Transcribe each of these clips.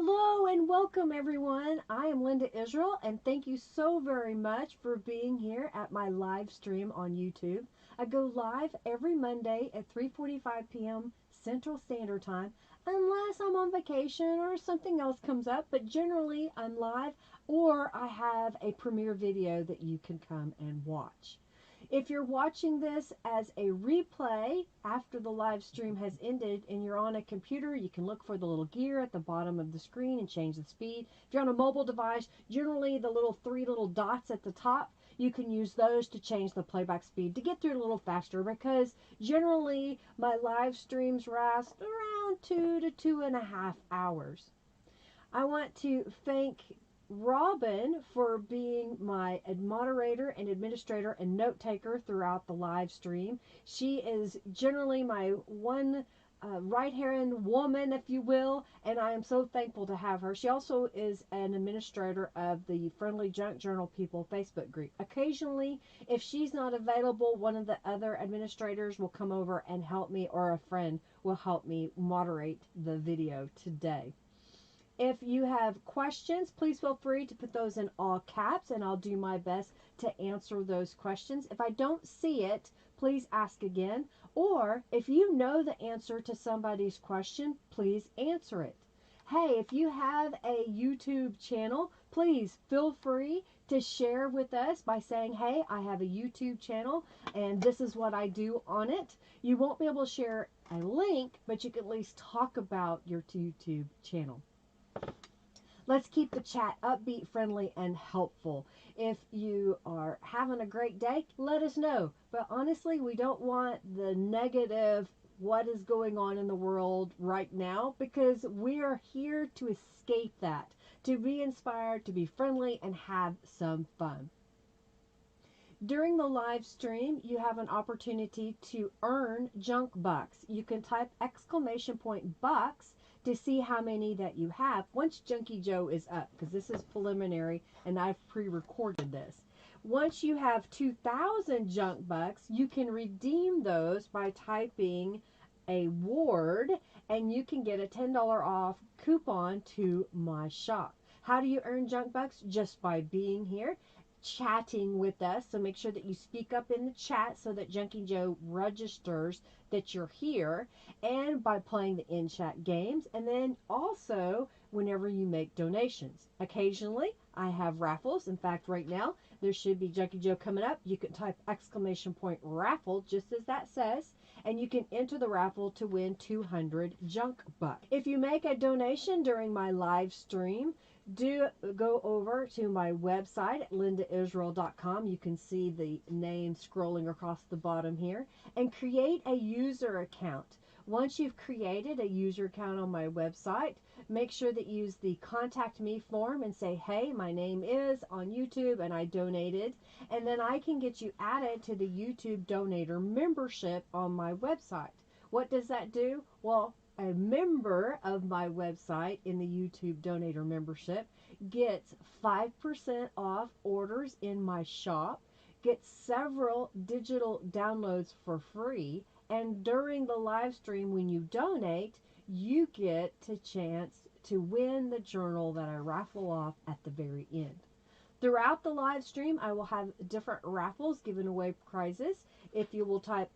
Hello and welcome everyone. I am Linda Israel and thank you so very much for being here at my live stream on YouTube. I go live every Monday at 3:45 p.m. Central Standard Time unless I'm on vacation or something else comes up, but generally I'm live or I have a premiere video that you can come and watch. If you're watching this as a replay after the live stream has ended and you're on a computer, you can look for the little gear at the bottom of the screen and change the speed. If you're on a mobile device, generally the three little dots at the top, you can use those to change the playback speed to get through it a little faster, because generally my live streams last around 2 to 2.5 hours. I want to thank Robin for being my moderator and administrator and note taker throughout the live stream. She is generally my one right-hand woman, if you will, and I am so thankful to have her. She also is an administrator of the Friendly Junk Journal People Facebook group. Occasionally, if she's not available, one of the other administrators will come over and help me, or a friend will help me moderate the video today. If you have questions, please feel free to put those in all caps and I'll do my best to answer those questions. If I don't see it, please ask again. Or if you know the answer to somebody's question, please answer it. Hey, if you have a YouTube channel, please feel free to share with us by saying, hey, I have a YouTube channel and this is what I do on it. You won't be able to share a link, but you can at least talk about your YouTube channel. Let's keep the chat upbeat, friendly, and helpful. If you are having a great day, let us know. But honestly, we don't want the negative, what is going on in the world right now, because we are here to escape that, to be inspired, to be friendly, and have some fun. During the live stream, you have an opportunity to earn junk bucks. You can type !bucks to see how many that you have once Junkie Joe is up, because this is preliminary and I've pre-recorded this. Once you have 2,000 junk bucks, you can redeem those by typing a word and you can get a $10 off coupon to my shop. How do you earn junk bucks? Just by being here, chatting with us. So make sure that you speak up in the chat so that Junkie Joe registers that you're here, and by playing the in-chat games, and then also whenever you make donations. Occasionally I have raffles. In fact, right now there should be Junkie Joe coming up. You can type !raffle just as that says, and you can enter the raffle to win 200 junk bucks. If you make a donation during my live stream, do go over to my website at lindaisrael.com. You can see the name scrolling across the bottom here, and create a user account. Once you've created a user account on my website, make sure that you use the contact me form and say, hey, my name is on YouTube and I donated, and then I can get you added to the YouTube donator membership on my website. What does that do? Well, a member of my website in the YouTube donator membership gets 5% off orders in my shop, gets several digital downloads for free, and during the live stream when you donate, you get a chance to win the journal that I raffle off at the very end. Throughout the live stream, I will have different raffles giving away prizes. If you will type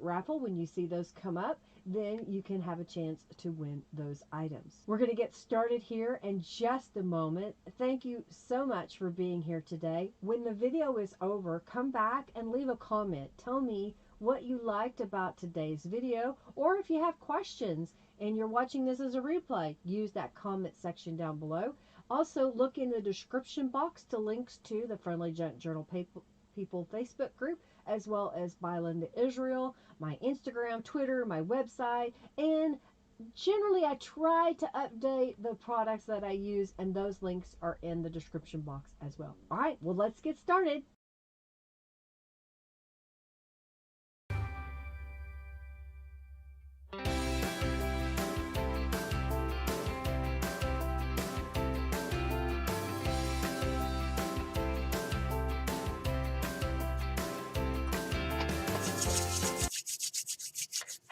!raffle when you see those come up, then you can have a chance to win those items. We're going to get started here in just a moment. Thank you so much for being here today. When the video is over, come back and leave a comment. Tell me what you liked about today's video, or if you have questions and you're watching this as a replay, use that comment section down below. Also, look in the description box to links to the Friendly Junk Journal People Facebook group, as well as by Linda Israel, my Instagram, Twitter, my website, and generally I try to update the products that I use, and those links are in the description box as well. All right, well, let's get started.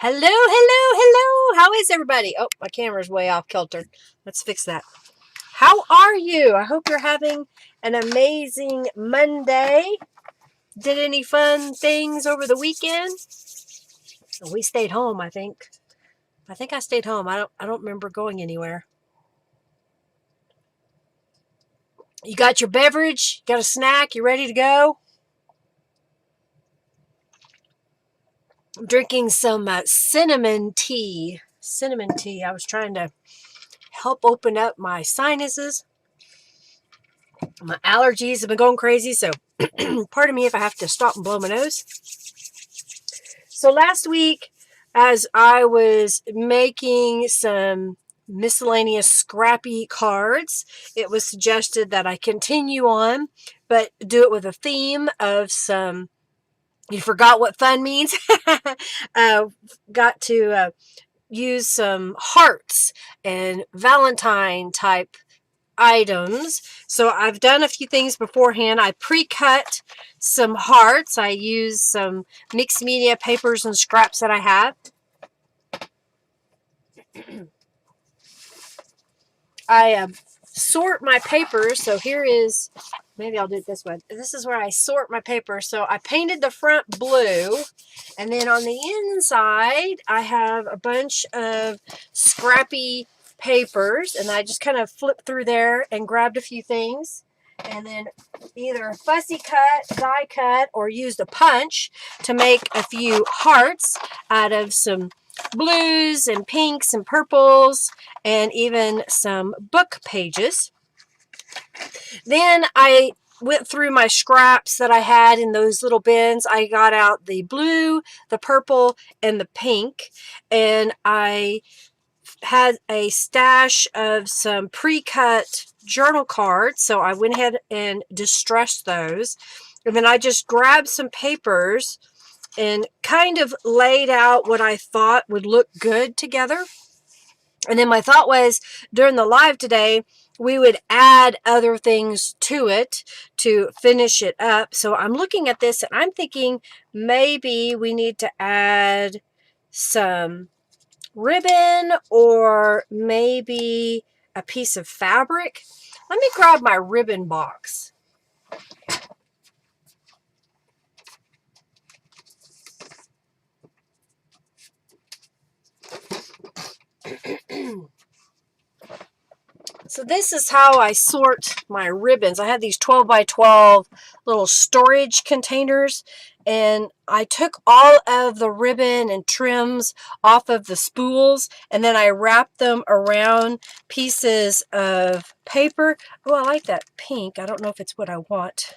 Hello, hello, hello. How is everybody? Oh, my camera's way off kilter. Let's fix that. How are you? I hope you're having an amazing Monday. Did any fun things over the weekend? We stayed home, I think. I think I stayed home. I don't remember going anywhere. You got your beverage? Got a snack? You ready to go? I'm drinking some cinnamon tea. Cinnamon tea. I was trying to help open up my sinuses. My allergies have been going crazy, so pardon me if I have to stop and blow my nose. So last week, as I was making some miscellaneous scrappy cards, it was suggested that I continue on, but do it with a theme of some, you forgot what fun means, got to use some hearts and Valentine type items. So I've done a few things beforehand. I pre-cut some hearts. I used some mixed media papers and scraps that I have. I sort my papers. So here is, maybe I'll do it this way. This is where I sort my papers. So I painted the front blue, and then on the inside I have a bunch of scrappy papers, and I just kind of flipped through there and grabbed a few things, and then either fussy cut, die cut, or used a punch to make a few hearts out of some blues and pinks and purples and even some book pages. Then I went through my scraps that I had in those little bins. I got out the blue, the purple, and the pink, and I had a stash of some pre-cut journal cards, so I went ahead and distressed those. And then I just grabbed some papers and kind of laid out what I thought would look good together. And then my thought was, during the live today, we would add other things to it to finish it up. So I'm looking at this and I'm thinking maybe we need to add some ribbon or maybe a piece of fabric. Let me grab my ribbon box. So this is how I sort my ribbons. I have these 12 by 12 little storage containers, and I took all of the ribbon and trims off of the spools, and then I wrapped them around pieces of paper. Oh, I like that pink. I don't know if it's what I want.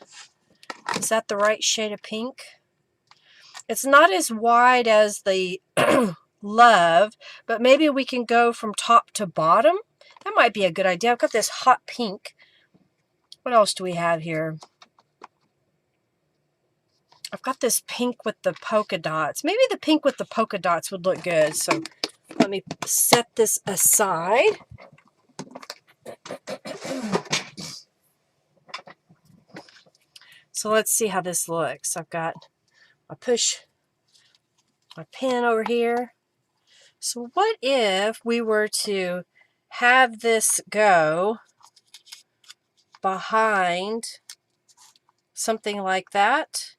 Is that the right shade of pink? It's not as wide as the love, but maybe we can go from top to bottom. That might be a good idea. I've got this hot pink. What else do we have here? I've got this pink with the polka dots. Maybe the pink with the polka dots would look good. So let me set this aside. So let's see how this looks. I've got, I push my pen over here. So what if we were to have this go behind something like that?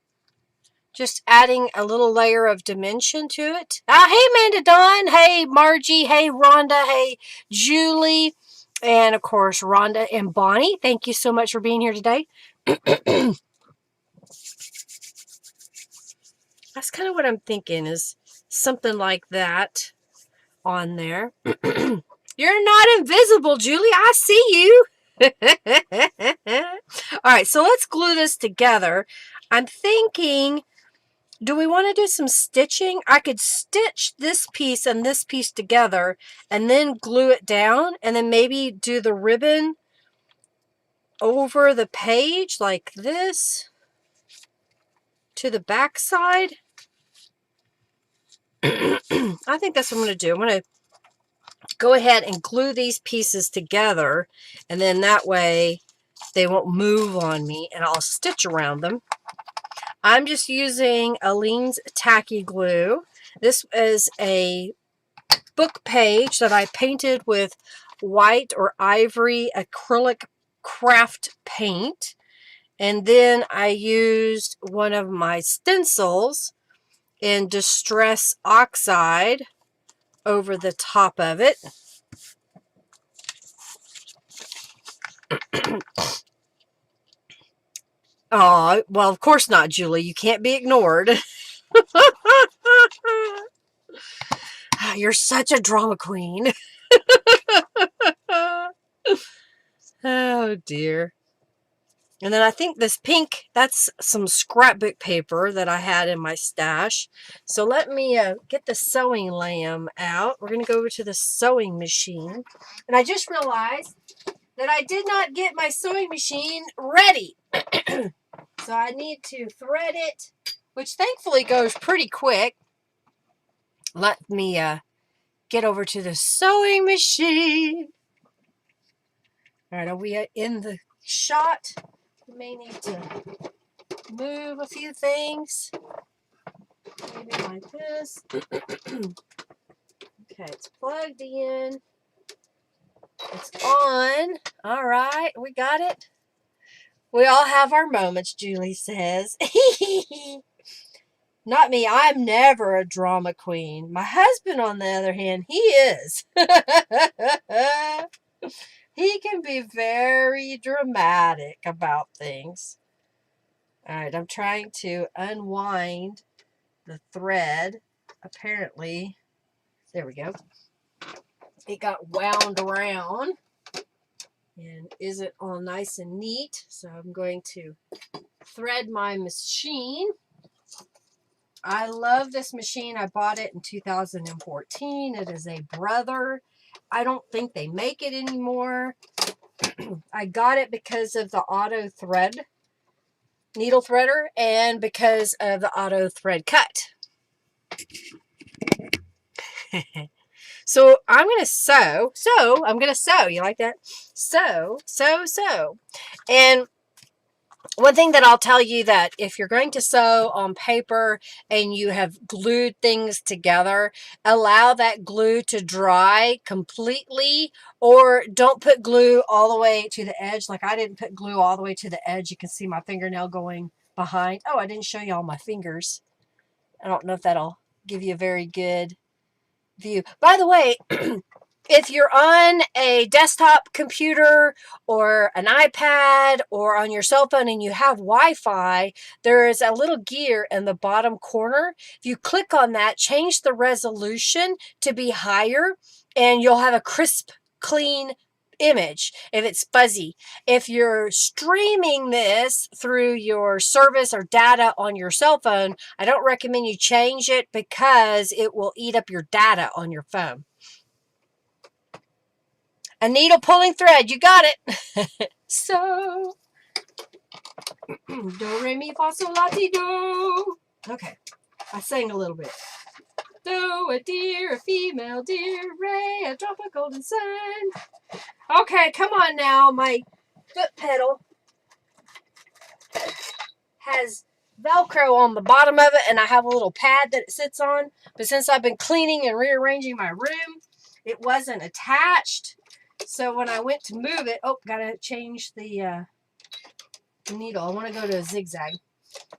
Just adding a little layer of dimension to it. Hey, Amanda Dawn. Hey, Margie. Hey, Rhonda. Hey, Julie. And, of course, Rhonda and Bonnie. Thank you so much for being here today. That's kind of what I'm thinking, is something like that on there. You're not invisible, Julie. I see you. All right, so let's glue this together. I'm thinking, do we want to do some stitching? I could stitch this piece and this piece together and then glue it down, and then maybe do the ribbon over the page like this to the back side. I think that's what I'm going to do. I'm going to go ahead and glue these pieces together, and then that way they won't move on me, and I'll stitch around them. I'm just using Aleene's tacky glue. This is a book page that I painted with white or ivory acrylic craft paint. And then I used one of my stencils in Distress Oxide over the top of it. Oh, well, of course not, Julie. You can't be ignored. You're such a drama queen. Oh, dear. And then I think this pink, that's some scrapbook paper that I had in my stash. So let me get the sewing lamb out. We're going to go over to the sewing machine. And I just realized that I did not get my sewing machine ready. So I need to thread it, which thankfully goes pretty quick. Let me get over to the sewing machine. All right, are we in the shot? We may need to move a few things. Maybe like this. Okay, it's plugged in. It's on. All right, we got it. We all have our moments, Julie says. Not me. I'm never a drama queen. My husband, on the other hand, he is. He can be very dramatic about things. All right, I'm trying to unwind the thread. Apparently, there we go. It got wound around and isn't all nice and neat. So I'm going to thread my machine. I love this machine. I bought it in 2014. It is a Brother. I don't think they make it anymore. I got it because of the auto thread needle threader and because of the auto thread cut. So I'm going to sew. I'm going to sew. You like that? Sew. And one thing that I'll tell you, that if you're going to sew on paper and you have glued things together, allow that glue to dry completely, or don't put glue all the way to the edge. Like I didn't put glue all the way to the edge. You can see my fingernail going behind. Oh, I didn't show you all my fingers. I don't know if that'll give you a very good view. By the way, if you're on a desktop computer or an iPad or on your cell phone and you have Wi-Fi, there is a little gear in the bottom corner. If you click on that, change the resolution to be higher, and you'll have a crisp, clean image if it's fuzzy. If you're streaming this through your service or data on your cell phone, I don't recommend you change it because it will eat up your data on your phone. A needle pulling thread, you got it. So, do, re, mi, fa, sol, la, ti, do. Okay, I sang a little bit. Do, a deer, a female deer, ray, a drop of golden sun. Okay, come on now. My foot pedal has Velcro on the bottom of it, and I have a little pad that it sits on. But since I've been cleaning and rearranging my room, it wasn't attached. So when I went to move it, oh, gotta change the needle. I want to go to a zigzag.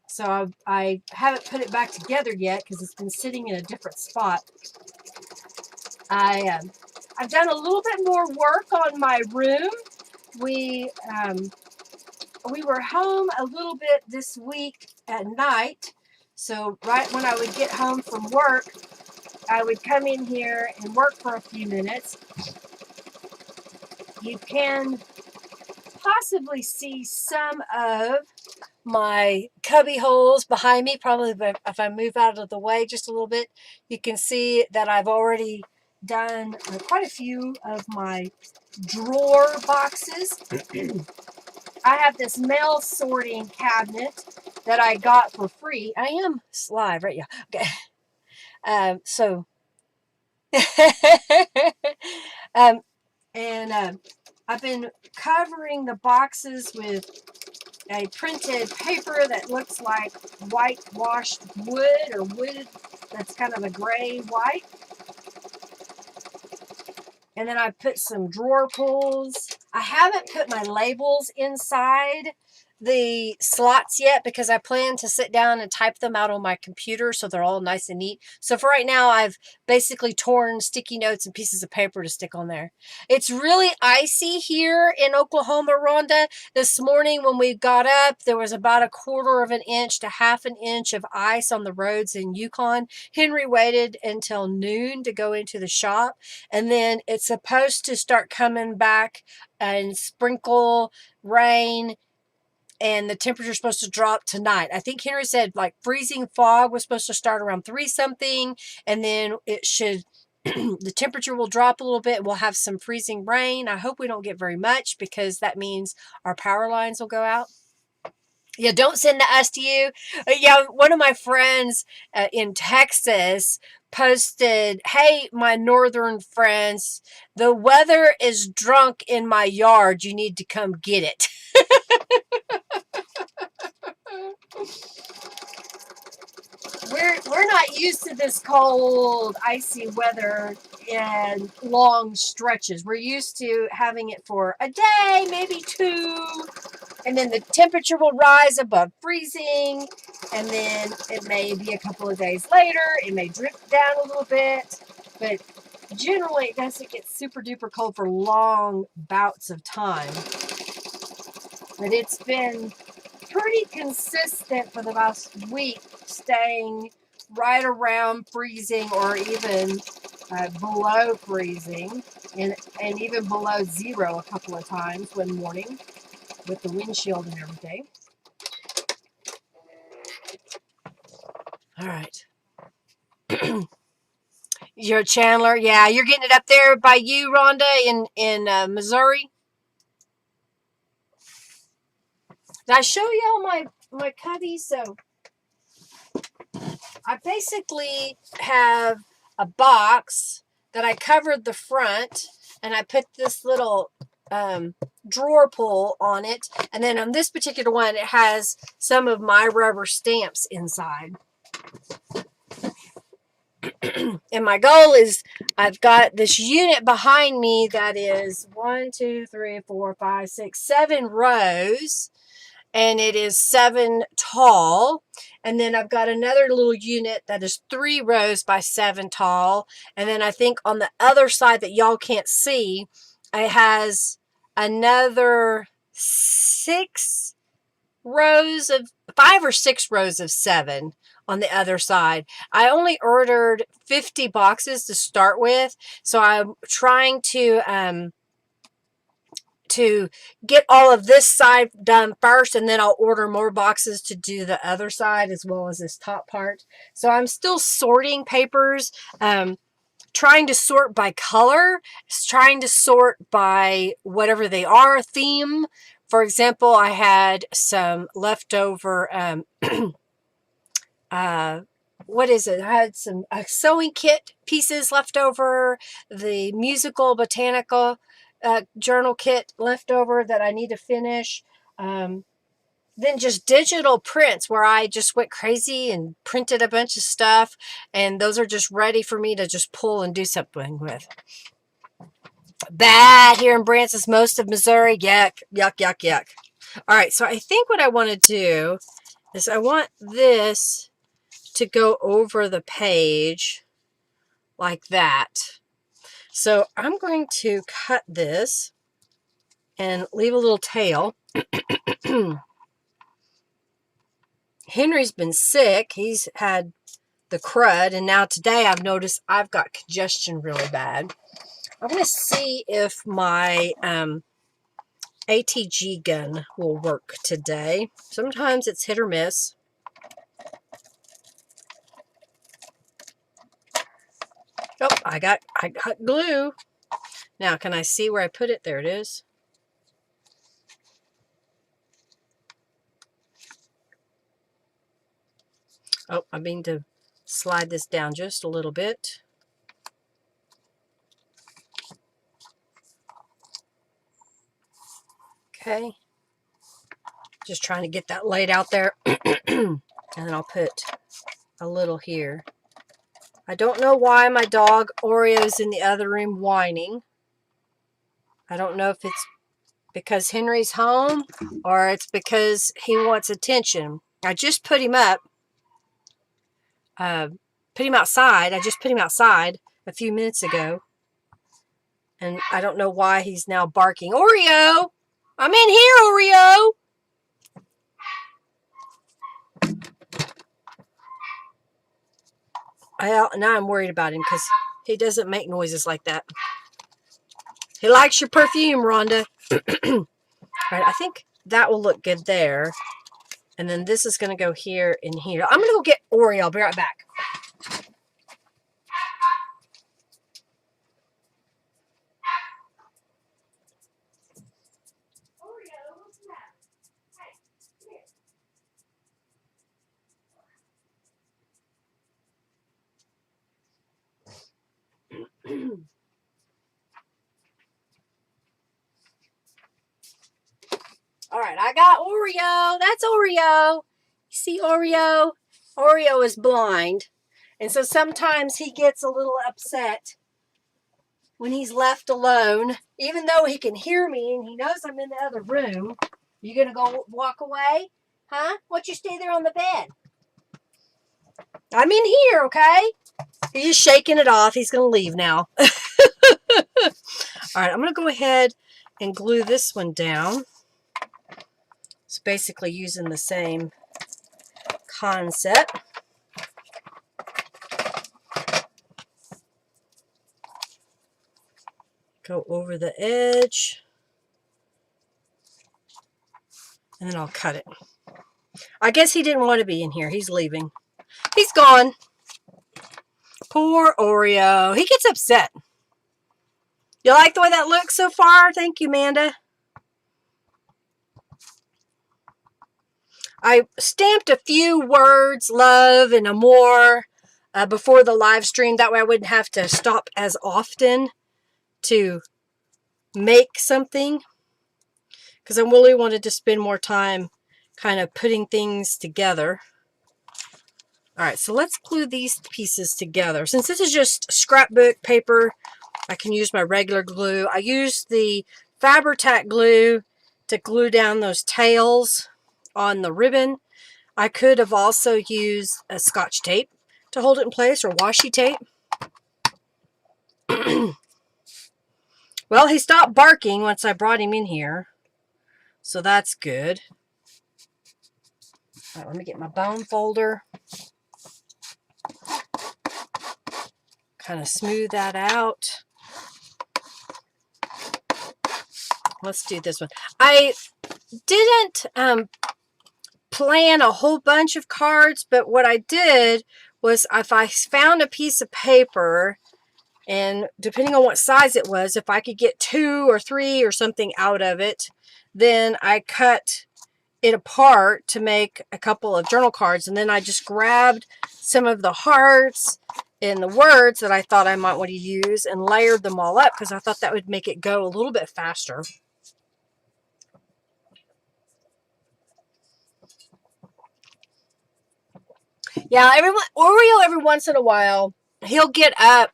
So I haven't put it back together yet because it's been sitting in a different spot. I've done a little bit more work on my room. We were home a little bit this week at night. So right when I would get home from work, I would come in here and work for a few minutes. You can possibly see some of my cubby holes behind me. Probably if I move out of the way just a little bit, you can see that I've already done quite a few of my drawer boxes. I have this mail sorting cabinet that I got for free. I am live, right? Yeah. Okay. So, I've been covering the boxes with a printed paper that looks like whitewashed wood or wood that's kind of a gray white. And then I put some drawer pulls. I haven't put my labels inside the slots yet because I plan to sit down and type them out on my computer so they're all nice and neat. So for right now, I've basically torn sticky notes and pieces of paper to stick on there. It's really icy here in Oklahoma, Rhonda. This morning when we got up, there was about 1/4 of an inch to 1/2 an inch of ice on the roads in Yukon. Henry waited until noon to go into the shop, and then it's supposed to start coming back and sprinkle rain, and the temperature is supposed to drop tonight. I think Henry said like freezing fog was supposed to start around 3 something, and then it should the temperature will drop a little bit. We'll have some freezing rain. I hope we don't get very much because that means our power lines will go out. Yeah, don't send the us to you. Yeah, one of my friends in Texas posted, "Hey, my northern friends, the weather is drunk in my yard. You need to come get it." We're not used to this cold, icy weather in long stretches. We're used to having it for a day, maybe 2, and then the temperature will rise above freezing, and then it may be a couple of days later. It may drift down a little bit, but generally it doesn't get super duper cold for long bouts of time. But it's been pretty consistent for the last week, staying right around freezing or even below freezing, and even below 0 a couple of times one morning with the windshield and everything. All right. You're Chandler. Yeah, you're getting it up there by you, Rhonda, in Missouri. Did I show y'all my cubby? So I basically have a box that I covered the front, and I put this little drawer pull on it, and then on this particular one it has some of my rubber stamps inside. And my goal is, I've got this unit behind me that is 1, 2, 3, 4, 5, 6, 7 rows, and it is 7 tall. And then I've got another little unit that is 3 rows by 7 tall. And then I think on the other side that y'all can't see, it has another 6 rows of 5 or 6 rows of 7 on the other side. I only ordered 50 boxes to start with, so I'm trying to get all of this side done first, and then I'll order more boxes to do the other side as well as this top part. So I'm still sorting papers, trying to sort by color, trying to sort by whatever they are, theme. For example, I had some leftover, what is it? I had some sewing kit pieces left over, the musical botanical journal kit left over that I need to finish. Then just digital prints where I just went crazy and printed a bunch of stuff, and those are just ready for me to just pull and do something with. Bad here in Branson, most of Missouri. Yuck, yuck, yuck, yuck. All right, so I think what I want to do is I want this to go over the page like that. So I'm going to cut this and leave a little tail. Henry's been sick. He's had the crud, and now today I've noticed I've got congestion really bad. I'm going to see if my ATG gun will work today. Sometimes it's hit or miss. Oh, I got glue. Now, can I see where I put it? There it is. Oh, I mean to slide this down just a little bit. Okay. Just trying to get that laid out there. And then I'll put a little here. I don't know why my dog Oreo's in the other room whining. I don't know if it's because Henry's home or it's because he wants attention. I just put him up, put him outside. I just put him outside a few minutes ago. And I don't know why he's now barking. Oreo! I'm in here, Oreo! Now I'm worried about him because he doesn't make noises like that. He likes your perfume, Rhonda. All right, I think that will look good there. And then this is going to go here and here. I'm going to go get Oreo. I'll be right back. All right, I got Oreo. That's Oreo. You see Oreo? Oreo is blind. And so sometimes he gets a little upset when he's left alone, even though he can hear me and he knows I'm in the other room. You going to go walk away? Huh? Why don't you stay there on the bed? I'm in here, okay? He's just shaking it off. He's going to leave now. All right, I'm going to go ahead and glue this one down. It's basically using the same concept. Go over the edge. And then I'll cut it. I guess he didn't want to be in here. He's leaving. He's gone. Poor Oreo. He gets upset. You like the way that looks so far? Thank you, Amanda. I stamped a few words, love and amor, before the live stream. That way I wouldn't have to stop as often to make something. Because I really wanted to spend more time kind of putting things together. All right, so let's glue these pieces together. Since this is just scrapbook paper, I can use my regular glue. I used the Fabri-Tac glue to glue down those tails on the ribbon. I could have also used a Scotch tape to hold it in place, or washi tape. Well, he stopped barking once I brought him in here, so that's good. All right, let me get my bone folder. Kind of smooth that out. Let's do this one. I didn't plan a whole bunch of cards, but what I did was if I found a piece of paper, and depending on what size it was, if I could get 2 or 3 or something out of it, then I cut it apart to make a couple of journal cards, and then I just grabbed some of the hearts and the words that I thought I might want to use and layered them all up because I thought that would make it go a little bit faster. Yeah, Oreo every once in a while, he'll get up,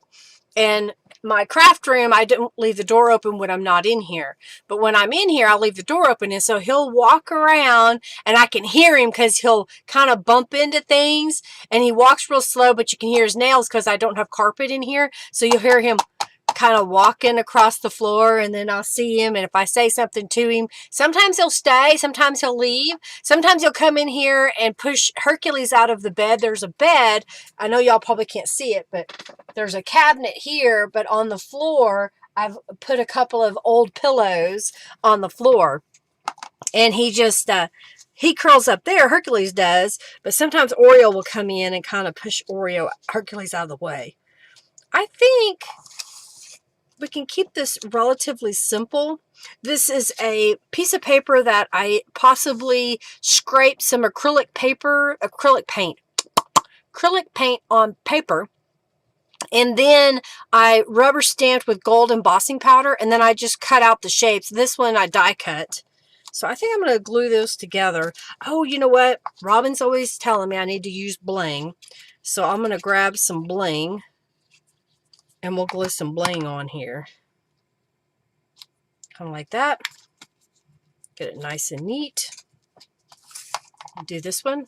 and my craft room, I don't leave the door open when I'm not in here. But when I'm in here, I'll leave the door open, and so he'll walk around, and I can hear him because he'll kind of bump into things, and he walks real slow, but you can hear his nails because I don't have carpet in here, so you'll hear him kind of walking across the floor, and then I'll see him, and if I say something to him, sometimes he'll stay, sometimes he'll leave, sometimes he'll come in here and push Hercules out of the bed. There's a bed, I know y'all probably can't see it, but there's a cabinet here, but on the floor I've put a couple of old pillows on the floor, and he just he curls up there, Hercules does, but sometimes Oreo will come in and kind of push Hercules out of the way. I think we can keep this relatively simple. This is a piece of paper that I possibly scraped some acrylic paint on paper, and then I rubber stamped with gold embossing powder, and then I just cut out the shapes. This one I die cut. So I think I'm going to glue those together. Oh, you know what? Robin's always telling me I need to use bling. So I'm going to grab some bling and we'll glue some bling on here. Kind of like that. Get it nice and neat. Do this one.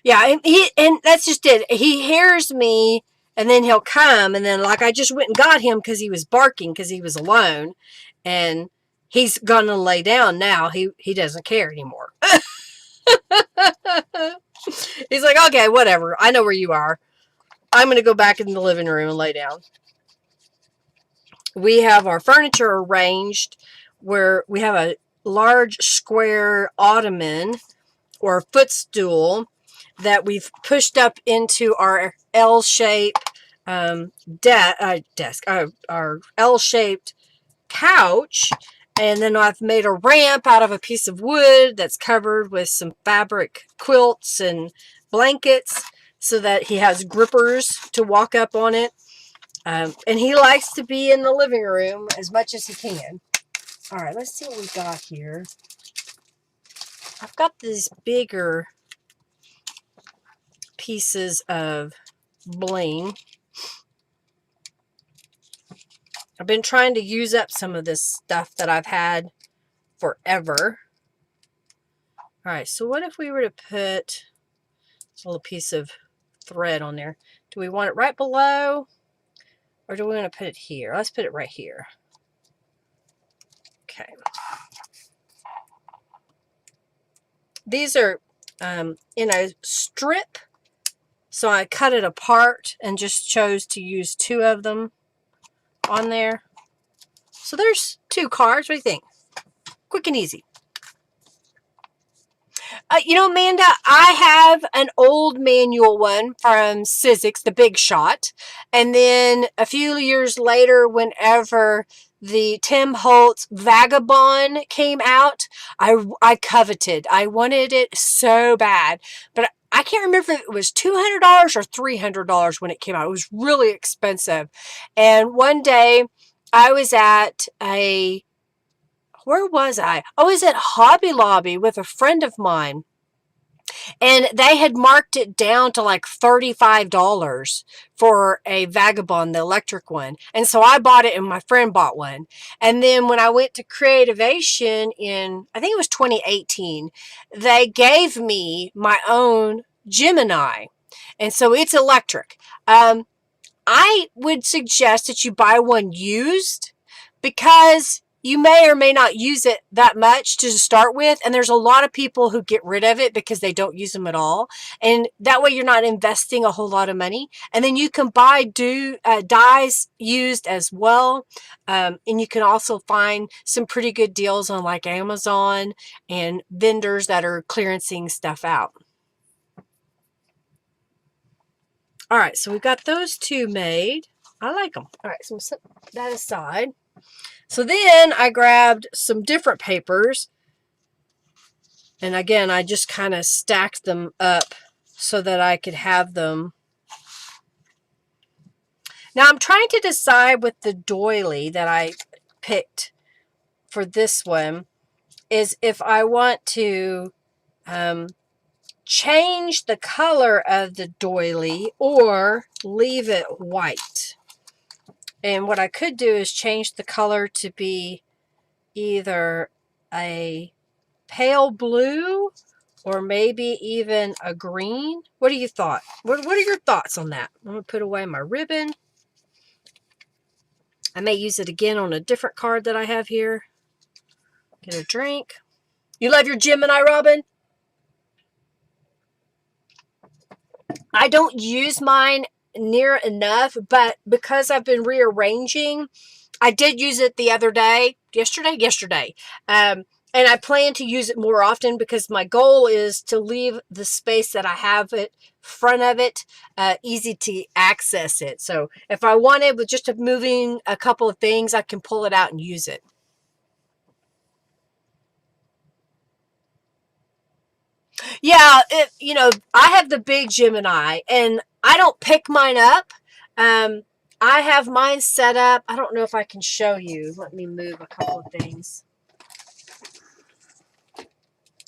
Yeah, and that's just it. He hears me, and then he'll come, and then like I just went and got him because he was barking because he was alone, and he's gonna lay down now. He doesn't care anymore. He's like, okay, whatever. I know where you are. I'm gonna go back in the living room and lay down. We have our furniture arranged where we have a large square ottoman or footstool that we've pushed up into our L-shaped desk, our L-shaped couch. And then I've made a ramp out of a piece of wood that's covered with some fabric quilts and blankets so that he has grippers to walk up on it. And he likes to be in the living room as much as he can. All right, let's see what we got here. I've got these bigger pieces of bling. I've been trying to use up some of this stuff that I've had forever. All right, so what if we were to put a little piece of thread on there? Do we want it right below, or do we want to put it here? Let's put it right here. Okay. These are in a strip, so I cut it apart and just chose to use 2 of them on there. So there's 2 cards. What do you think? Quick and easy. You know, Amanda, I have an old manual one from Sizzix, the Big Shot. And then a few years later, whenever the Tim Holtz Vagabond came out, I coveted. I wanted it so bad. But I can't remember if it was $200 or $300 when it came out. It was really expensive. And one day I was at where was I? I was at Hobby Lobby with a friend of mine. And they had marked it down to like $35 for a Vagabond, the electric one. And so I bought it and my friend bought one. And then when I went to Creativation in, I think it was 2018, they gave me my own Gemini. And so it's electric. I would suggest that you buy one used because you may or may not use it that much to start with. And there's a lot of people who get rid of it because they don't use them at all. And that way you're not investing a whole lot of money. And then you can buy dyes used as well. And you can also find some pretty good deals on like Amazon and vendors that are clearancing stuff out. All right, so we've got those 2 made. I like them. All right, so I'm set that aside. So then I grabbed some different papers. And again, I just kind of stacked them up so that I could have them. Now I'm trying to decide with the doily that I picked for this one is if I want to change the color of the doily or leave it white. And what I could do is change the color to be either a pale blue or maybe even a green. What do you thought? What are your thoughts on that? I'm going to put away my ribbon. I may use it again on a different card that I have here. Get a drink. You love your Gemini, Robin? I don't use mine near enough, but because I've been rearranging, I did use it the other day, yesterday. And I plan to use it more often because my goal is to leave the space that I have in front of it easy to access it. So if I wanted with just moving a couple of things, I can pull it out and use it. Yeah, I have the big Gemini, and I don't pick mine up. I have mine set up. I don't know if I can show you. Let me move a couple of things.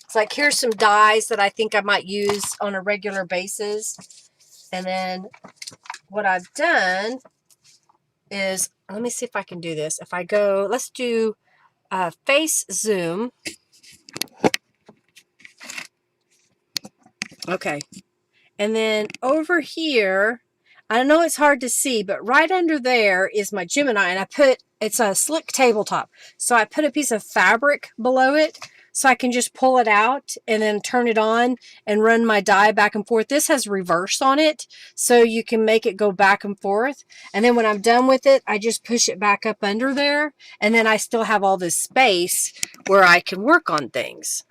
It's like, here's some dyes that I think I might use on a regular basis. And then what I've done is, let me see if I can do this. If I go, let's do face zoom. Okay. And then over here, I know it's hard to see, but right under there is my Gemini, and it's a slick tabletop. So I put a piece of fabric below it so I can just pull it out and then turn it on and run my dye back and forth. This has reverse on it, so you can make it go back and forth. And then when I'm done with it, I just push it back up under there, and then I still have all this space where I can work on things.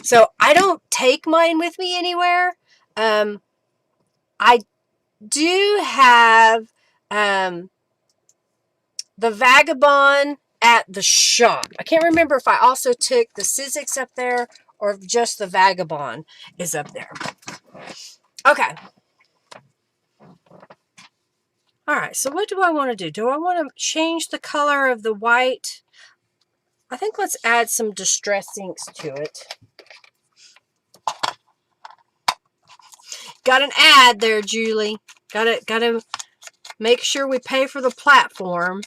So I don't take mine with me anywhere. I do have the Vagabond at the shop. I can't remember if I also took the Sizzix up there or if just the Vagabond is up there. Okay. All right, so what do I want to do? Do I want to change the color of the white? I think let's add some distress inks to it. Got an ad there, Julie. Gotta make sure we pay for the platform.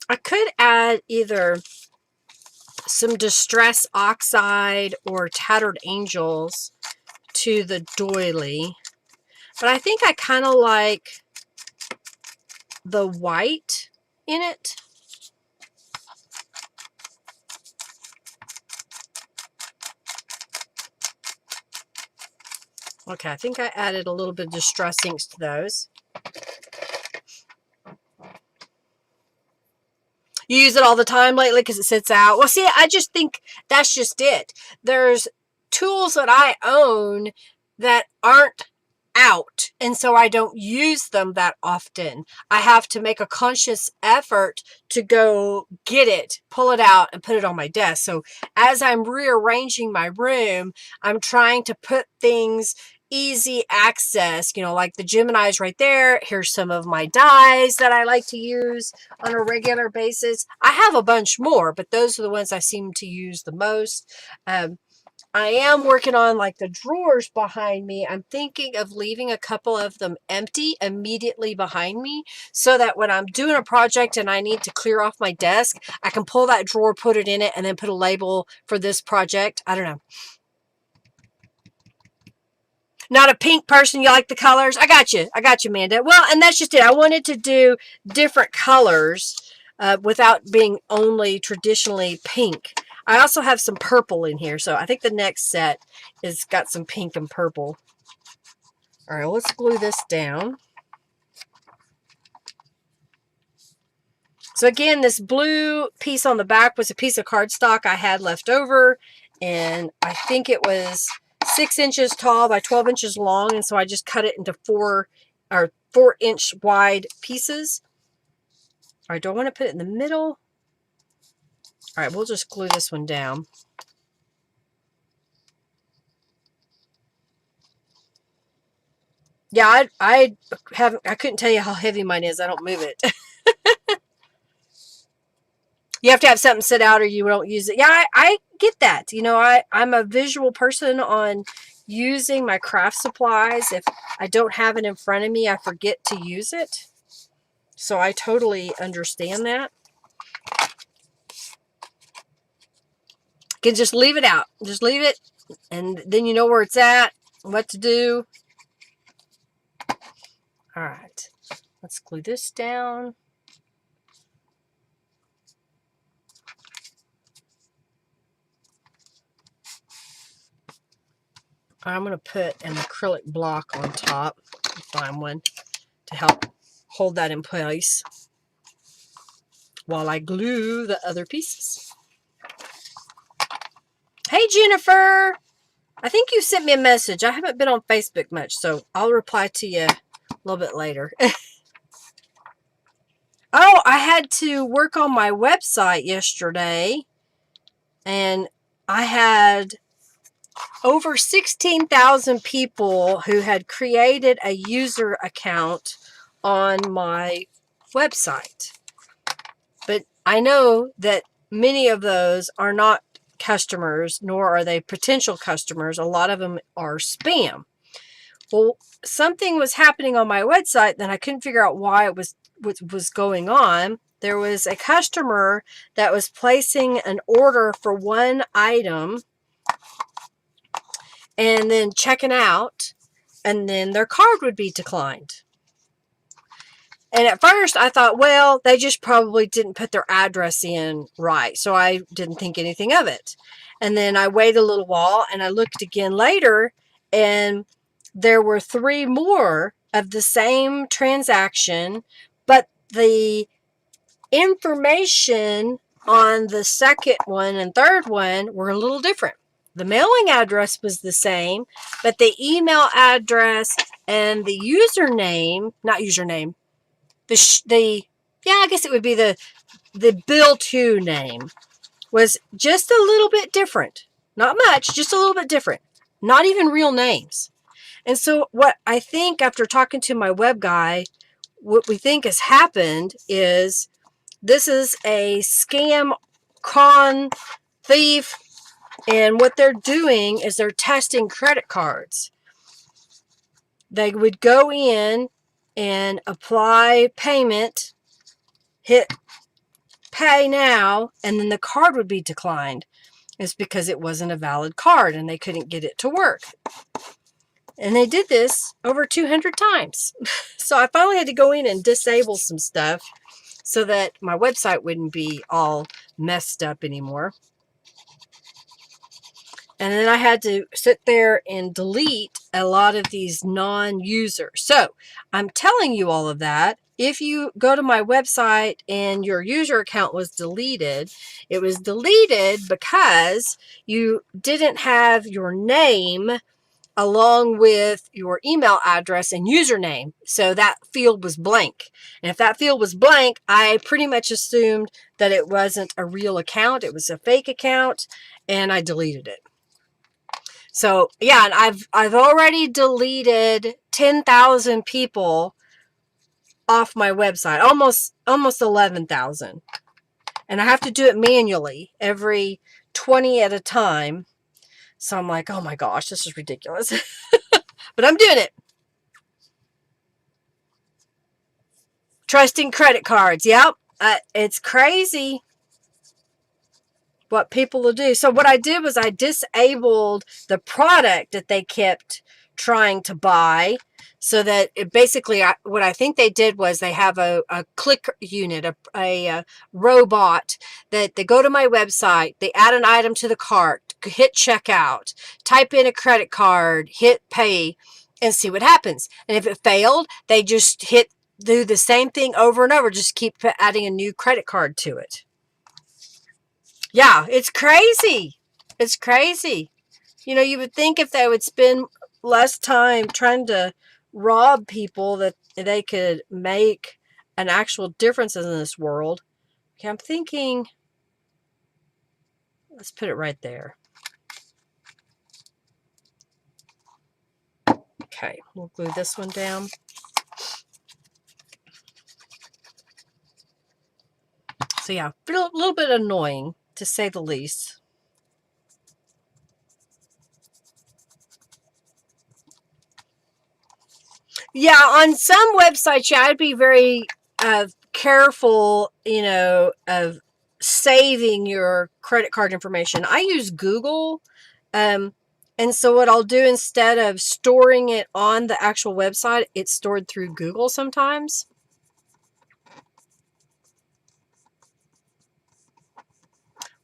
I could add either some Distress Oxide or Tattered Angels to the doily, but I think I kind of like the white in it. Okay, I think I added a little bit of Distress Inks to those. You use it all the time lately because it sits out. Well, see, I just think that's just it. There's tools that I own that aren't out, and so I don't use them that often. I have to make a conscious effort to go get it, pull it out, and put it on my desk. So as I'm rearranging my room, I'm trying to put things easy access, you know, like the Gemini's right there. Here's some of my dyes that I like to use on a regular basis. I have a bunch more, but those are the ones I seem to use the most. I am working on like the drawers behind me. I'm thinking of leaving a couple of them empty immediately behind me so that when I'm doing a project and I need to clear off my desk, I can pull that drawer, put it in it, and then put a label for this project. I don't know. Not a pink person. You like the colors? I got you, Amanda. Well, and that's just it. I wanted to do different colors without being only traditionally pink. I also have some purple in here, so I think the next set is got some pink and purple. All right, let's glue this down. So again, this blue piece on the back was a piece of cardstock I had left over, and I think it was 6 inches tall by 12 inches long, and so I just cut it into 4-inch wide pieces. All right, do I want to put it in the middle? All right, we'll just glue this one down. Yeah, I couldn't tell you how heavy mine is. I don't move it. You have to have something sit out or you don't use it. Yeah, I get that. You know, I'm a visual person on using my craft supplies. If I don't have it in front of me, I forget to use it. So I totally understand that. You can just leave it out. Just leave it, and then you know where it's at, what to do. All right, let's glue this down. I'm going to put an acrylic block on top, find one, to help hold that in place while I glue the other pieces. Hey, Jennifer! I think you sent me a message. I haven't been on Facebook much, so I'll reply to you a little bit later. Oh, I had to work on my website yesterday, and I had over 16,000 people who had created a user account on my website. But I know that many of those are not customers, nor are they potential customers. A lot of them are spam. Well, something was happening on my website that I couldn't figure out why it was going on. There was a customer that was placing an order for one item and then checking out, and then their card would be declined. And at first I thought, well, they just probably didn't put their address in right. So I didn't think anything of it. And then I waited a little while and I looked again later, and there were 3 more of the same transaction, but the information on the second one and third one were a little different. The mailing address was the same, but the email address and the username, not username, I guess it would be the bill to name was just a little bit different. Not much, just a little bit different. Not even real names. And so what I think after talking to my web guy, what we think has happened is this is a scam con thief, and what they're doing is they're testing credit cards. They would go in and apply payment, hit pay now, and then the card would be declined. It's because it wasn't a valid card and they couldn't get it to work. And they did this over 200 times. So I finally had to go in and disable some stuff so that my website wouldn't be all messed up anymore. And then I had to sit there and delete a lot of these non-users. So I'm telling you all of that. If you go to my website and your user account was deleted, it was deleted because you didn't have your name along with your email address and username. So that field was blank. And if that field was blank, I pretty much assumed that it wasn't a real account. It was a fake account, and I deleted it. So yeah, and I've already deleted 10,000 people off my website, almost 11,000. And I have to do it manually every 20 at a time. So I'm like, oh my gosh, this is ridiculous. But I'm doing it. Trusting credit cards. Yep. It's crazy what people will do. So what I did was I disabled the product that they kept trying to buy, so that it basically, what I think they did was they have a click unit, a robot that they go to my website, they add an item to the cart, hit checkout, type in a credit card, hit pay, and see what happens. And if it failed, they just do the same thing over and over, just keep adding a new credit card to it. Yeah, it's crazy. It's crazy. You know, you would think if they would spend less time trying to rob people that they could make an actual difference in this world. Okay, I'm thinking, let's put it right there. Okay, we'll glue this one down. So yeah, a little bit annoying, to say the least. Yeah, on some websites, yeah, I'd be very careful, of saving your credit card information. I use Google, and so what I'll do, instead of storing it on the actual website, it's stored through Google sometimes.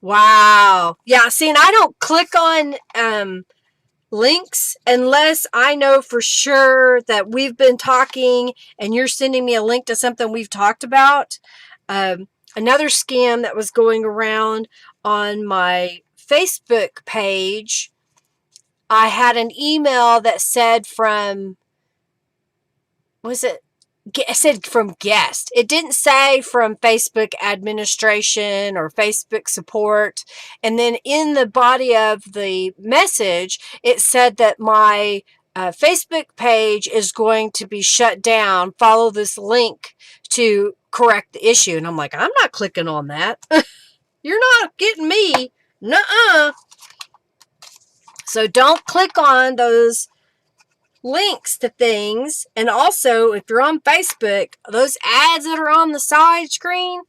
Wow. Yeah, see, and I don't click on links unless I know for sure that we've been talking and you're sending me a link to something we've talked about. Another scam that was going around on my Facebook page, I had an email that said it said from guest. It didn't say from Facebook administration or Facebook support. And then in the body of the message, it said that my Facebook page is going to be shut down. Follow this link to correct the issue. And I'm like, I'm not clicking on that. You're not getting me. Nuh-uh. So don't click on those links to things. And also, if you're on Facebook, those ads that are on the side screen,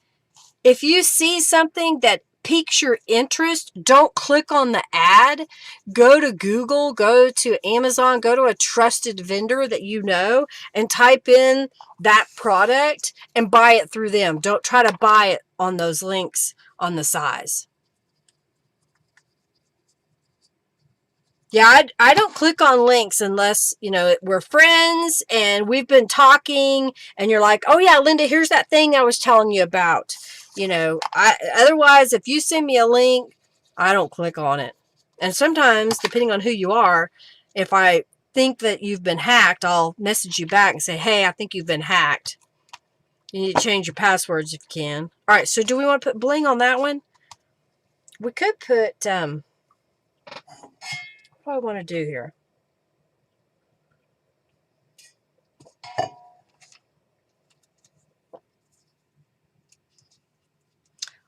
if you see something that piques your interest, don't click on the ad. Go to Google, go to Amazon, go to a trusted vendor that you know and type in that product and buy it through them. Don't try to buy it on those links on the sides. Yeah, I don't click on links unless, we're friends and we've been talking and you're like, oh yeah, Linda, here's that thing I was telling you about. Otherwise, if you send me a link, I don't click on it. And sometimes, depending on who you are, if I think that you've been hacked, I'll message you back and say, hey, I think you've been hacked. You need to change your passwords if you can. All right, so do we want to put bling on that one? We could put, what do I want to do here?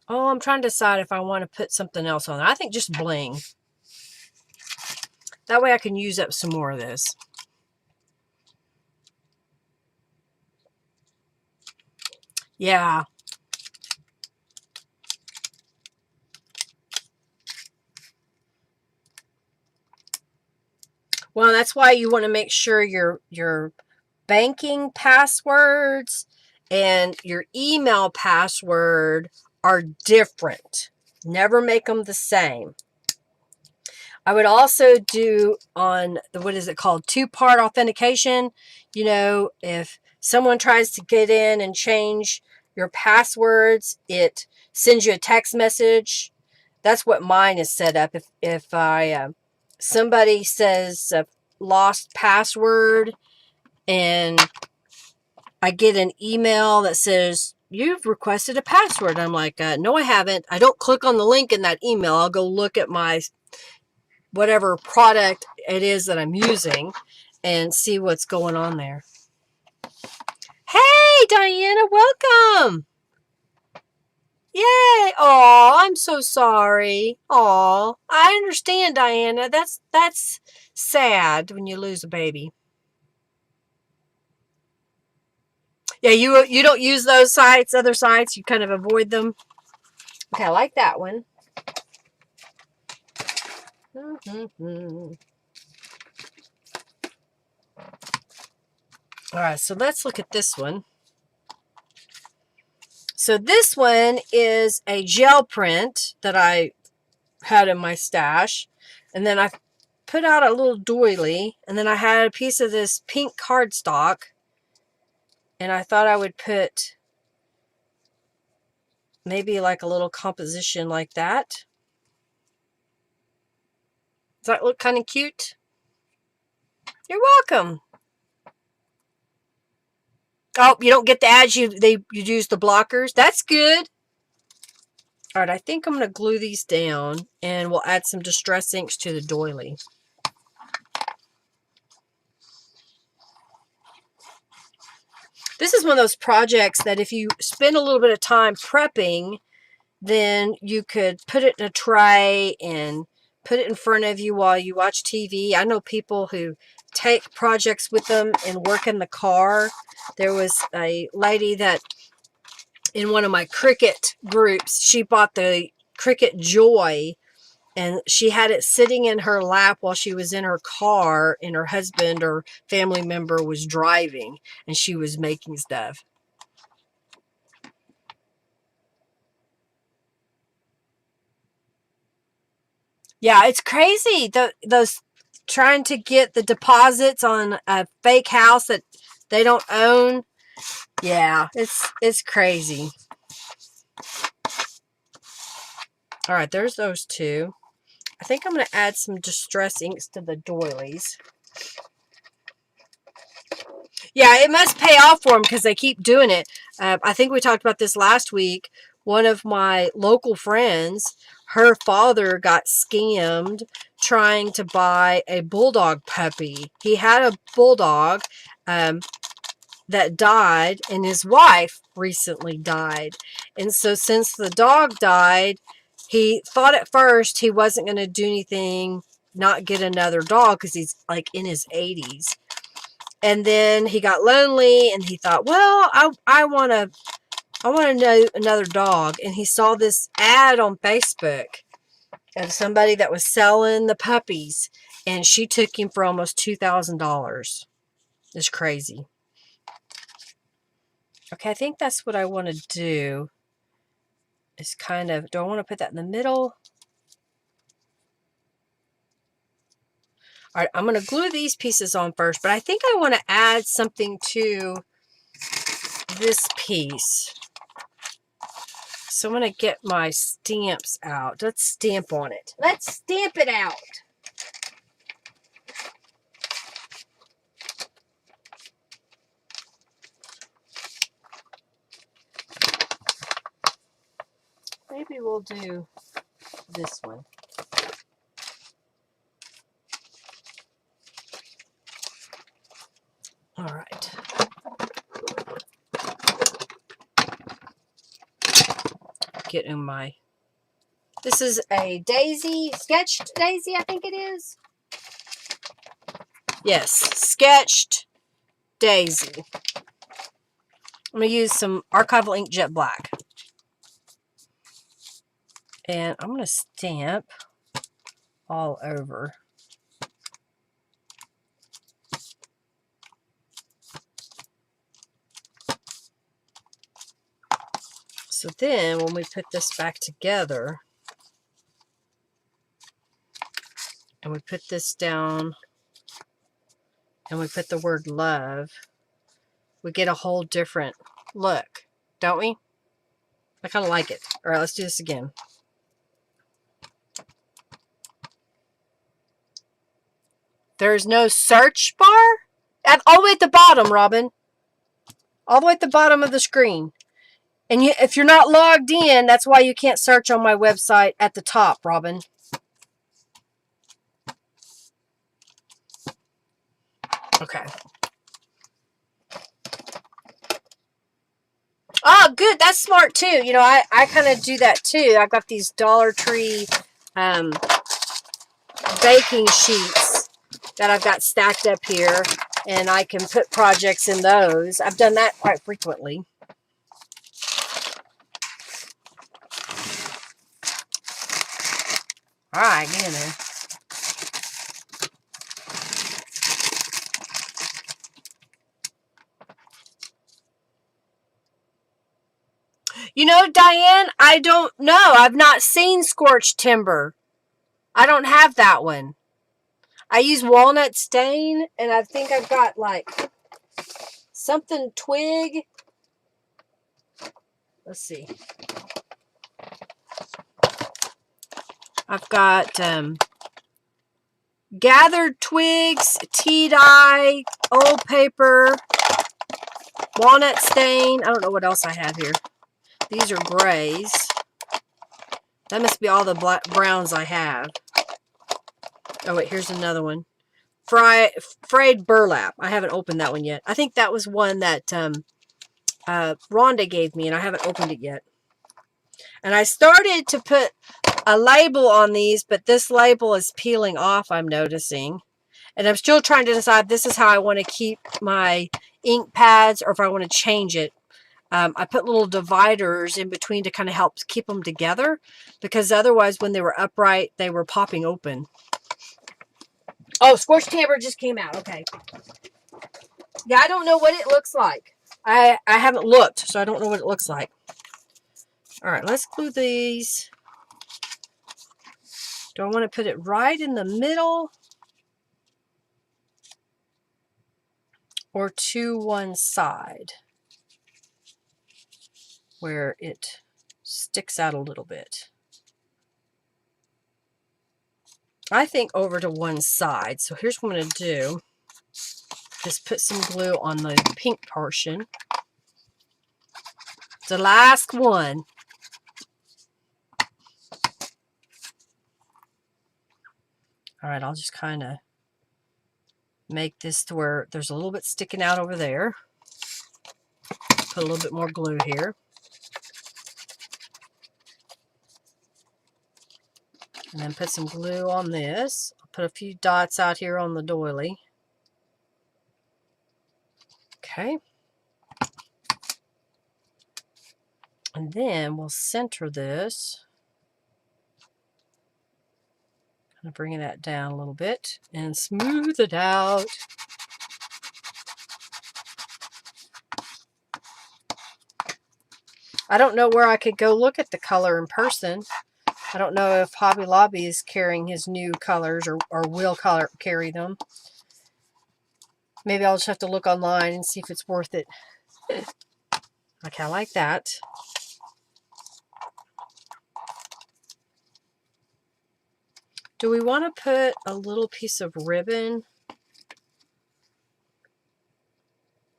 Oh, I'm trying to decide if I want to put something else on it. I think just bling. That way I can use up some more of this. Yeah. Well, that's why you want to make sure your banking passwords and your email password are different. Never make them the same. I would also do on the, what is it called? Two-part authentication. If someone tries to get in and change your passwords, it sends you a text message. That's what mine is set up. If somebody says lost password and I get an email that says, you've requested a password. I'm like, no, I haven't. I don't click on the link in that email. I'll go look at my whatever product it is that I'm using and see what's going on there. Hey, Diana, welcome. Yay. Oh, I'm so sorry. Oh, I understand, Diana. That's sad when you lose a baby. Yeah, you don't use those sites, other sites. You kind of avoid them. Okay, I like that one. All right, so let's look at this one. So this one is a gel print that I had in my stash. And then I put out a little doily. And then I had a piece of this pink cardstock. And I thought I would put maybe like a little composition like that. Does that look kind of cute? You're welcome. Oh, you don't get the ads. You use the blockers. That's good. All right, I think I'm going to glue these down and we'll add some distress inks to the doily. This is one of those projects that if you spend a little bit of time prepping, then you could put it in a tray and put it in front of you while you watch TV. I know people who take projects with them and work in the car. There was a lady that in one of my Cricut groups, she bought the Cricut Joy and she had it sitting in her lap while she was in her car and her husband or family member was driving and she was making stuff. Yeah, it's crazy. Those trying to get the deposits on a fake house that they don't own. Yeah, it's crazy. All right, there's those two. I think I'm going to add some distress inks to the doilies. Yeah, it must pay off for them because they keep doing it. I think we talked about this last week one of my local friends, her father got scammed trying to buy a bulldog puppy. He had a bulldog that died, and his wife recently died. And so since the dog died, he thought at first he wasn't going to do anything, not get another dog, because he's like in his 80s. And then he got lonely, and he thought, well, I want to know another dog. And he saw this ad on Facebook of somebody that was selling the puppies, and she took him for almost $2,000. It's crazy. Okay, I think that's what I want to do. Is kind of, do I want to put that in the middle? All right, I'm going to glue these pieces on first, but I think I want to add something to this piece. So I'm going to get my stamps out. Let's stamp on it. Let's stamp it out. Maybe we'll do this one. All right. Getting my, this is a daisy, sketched daisy, I think it is. Yes, sketched daisy. I'm going to use some archival ink jet black. And I'm going to stamp all over. So then when we put this back together, and we put this down, and we put the word love, we get a whole different look, don't we? I kind of like it. All right, let's do this again. There's no search bar? All the way at the bottom, Robin. All the way at the bottom of the screen. And if you're not logged in, that's why you can't search on my website at the top, Robin. Okay. Oh, good. That's smart, too. You know, I kind of do that, too. I've got these Dollar Tree baking sheets that I've got stacked up here, and I can put projects in those. I've done that quite frequently. All right, get in there. You know, Diane, I don't know. I've not seen scorched timber. I don't have that one. I use walnut stain, and I think I've got like something twig. Let's see. I've got gathered twigs, tea dye, old paper, walnut stain. I don't know what else I have here. These are grays. That must be all the black browns I have. Oh, wait, here's another one. Frayed burlap. I haven't opened that one yet. I think that was one that Rhonda gave me, and I haven't opened it yet. And I started to put a label on these, but this label is peeling off, I'm noticing. And I'm still trying to decide this is how I want to keep my ink pads, or if I want to change it. I put little dividers in between to kind of help keep them together, because otherwise when they were upright, they were popping open. Oh, scorched timber just came out. Okay. Yeah, I don't know what it looks like. I haven't looked, so I don't know what it looks like. All right, let's glue these. Do I want to put it right in the middle, or to one side where it sticks out a little bit? I think over to one side. So here's what I'm going to do. Just put some glue on the pink portion. The last one. All right, I'll just kind of make this to where there's a little bit sticking out over there. Put a little bit more glue here. And then put some glue on this. I'll put a few dots out here on the doily. Okay. And then we'll center this. Kind of bringing that down a little bit and smooth it out. I don't know where I could go look at the color in person. I don't know if Hobby Lobby is carrying his new colors or will carry them. Maybe I'll just have to look online and see if it's worth it. Okay, I like that. Do we want to put a little piece of ribbon?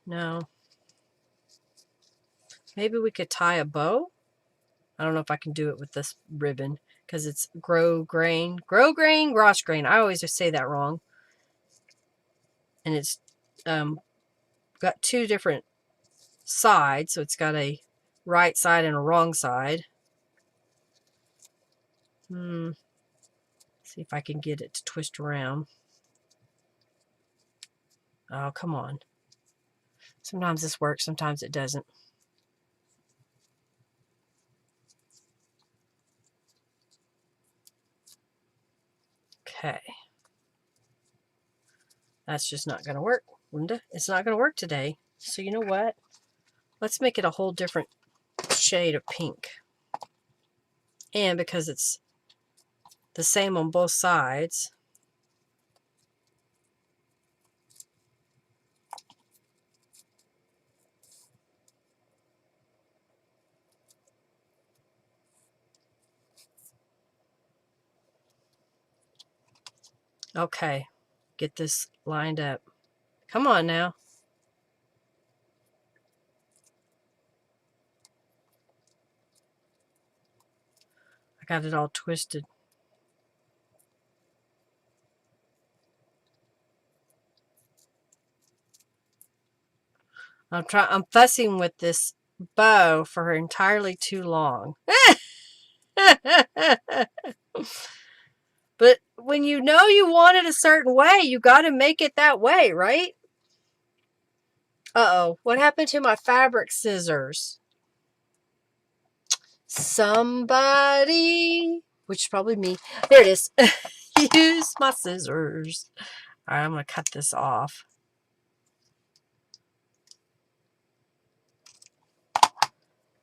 No. Maybe we could tie a bow? I don't know if I can do it with this ribbon because it's grosgrain, grosgrain. I always just say that wrong. And it's got two different sides, so it's got a right side and a wrong side. See if I can get it to twist around. Oh, come on. Sometimes this works, sometimes it doesn't. Okay. That's just not going to work, Linda. It's not going to work today. So you know what? Let's make it a whole different shade of pink. And because it's the same on both sides, okay, get this lined up. Come on now. I got it all twisted. I'm fussing with this bow for entirely too long. But when you know you want it a certain way, you got to make it that way, right? Uh-oh, what happened to my fabric scissors? Somebody, which is probably me. There it is. Use my scissors. All right, I'm going to cut this off.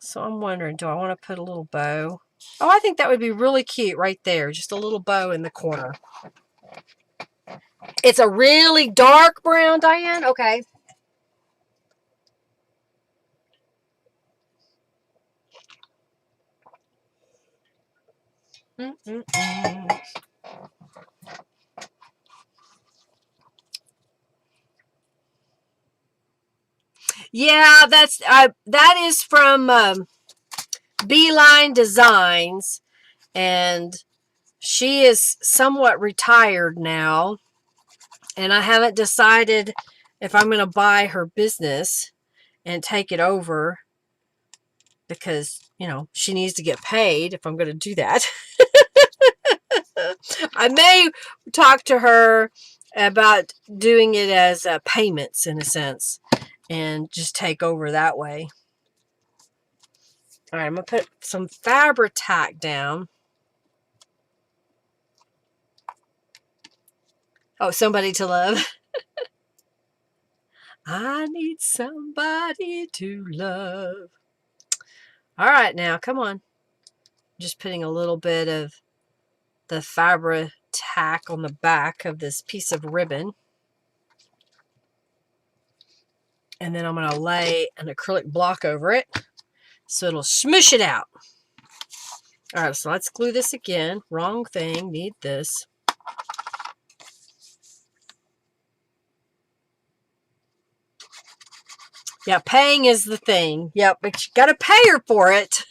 So I'm wondering, do I want to put a little bow? Oh, I think that would be really cute right there. Just a little bow in the corner. It's a really dark brown, Diane? Okay. Yeah, that is from Beeline Designs, and she is somewhat retired now, and I haven't decided if I'm going to buy her business and take it over because, you know, she needs to get paid if I'm going to do that. I may talk to her about doing it as payments in a sense and just take over that way. All right, I'm going to put some fabric tack down. Oh, somebody to love. I need somebody to love. All right, now, come on. Just putting a little bit of the fabric tack on the back of this piece of ribbon. And then I'm going to lay an acrylic block over it so it'll smush it out. All right, so let's glue this again. Wrong thing, need this. Yeah, paying is the thing. Yep, but you got to pay her for it.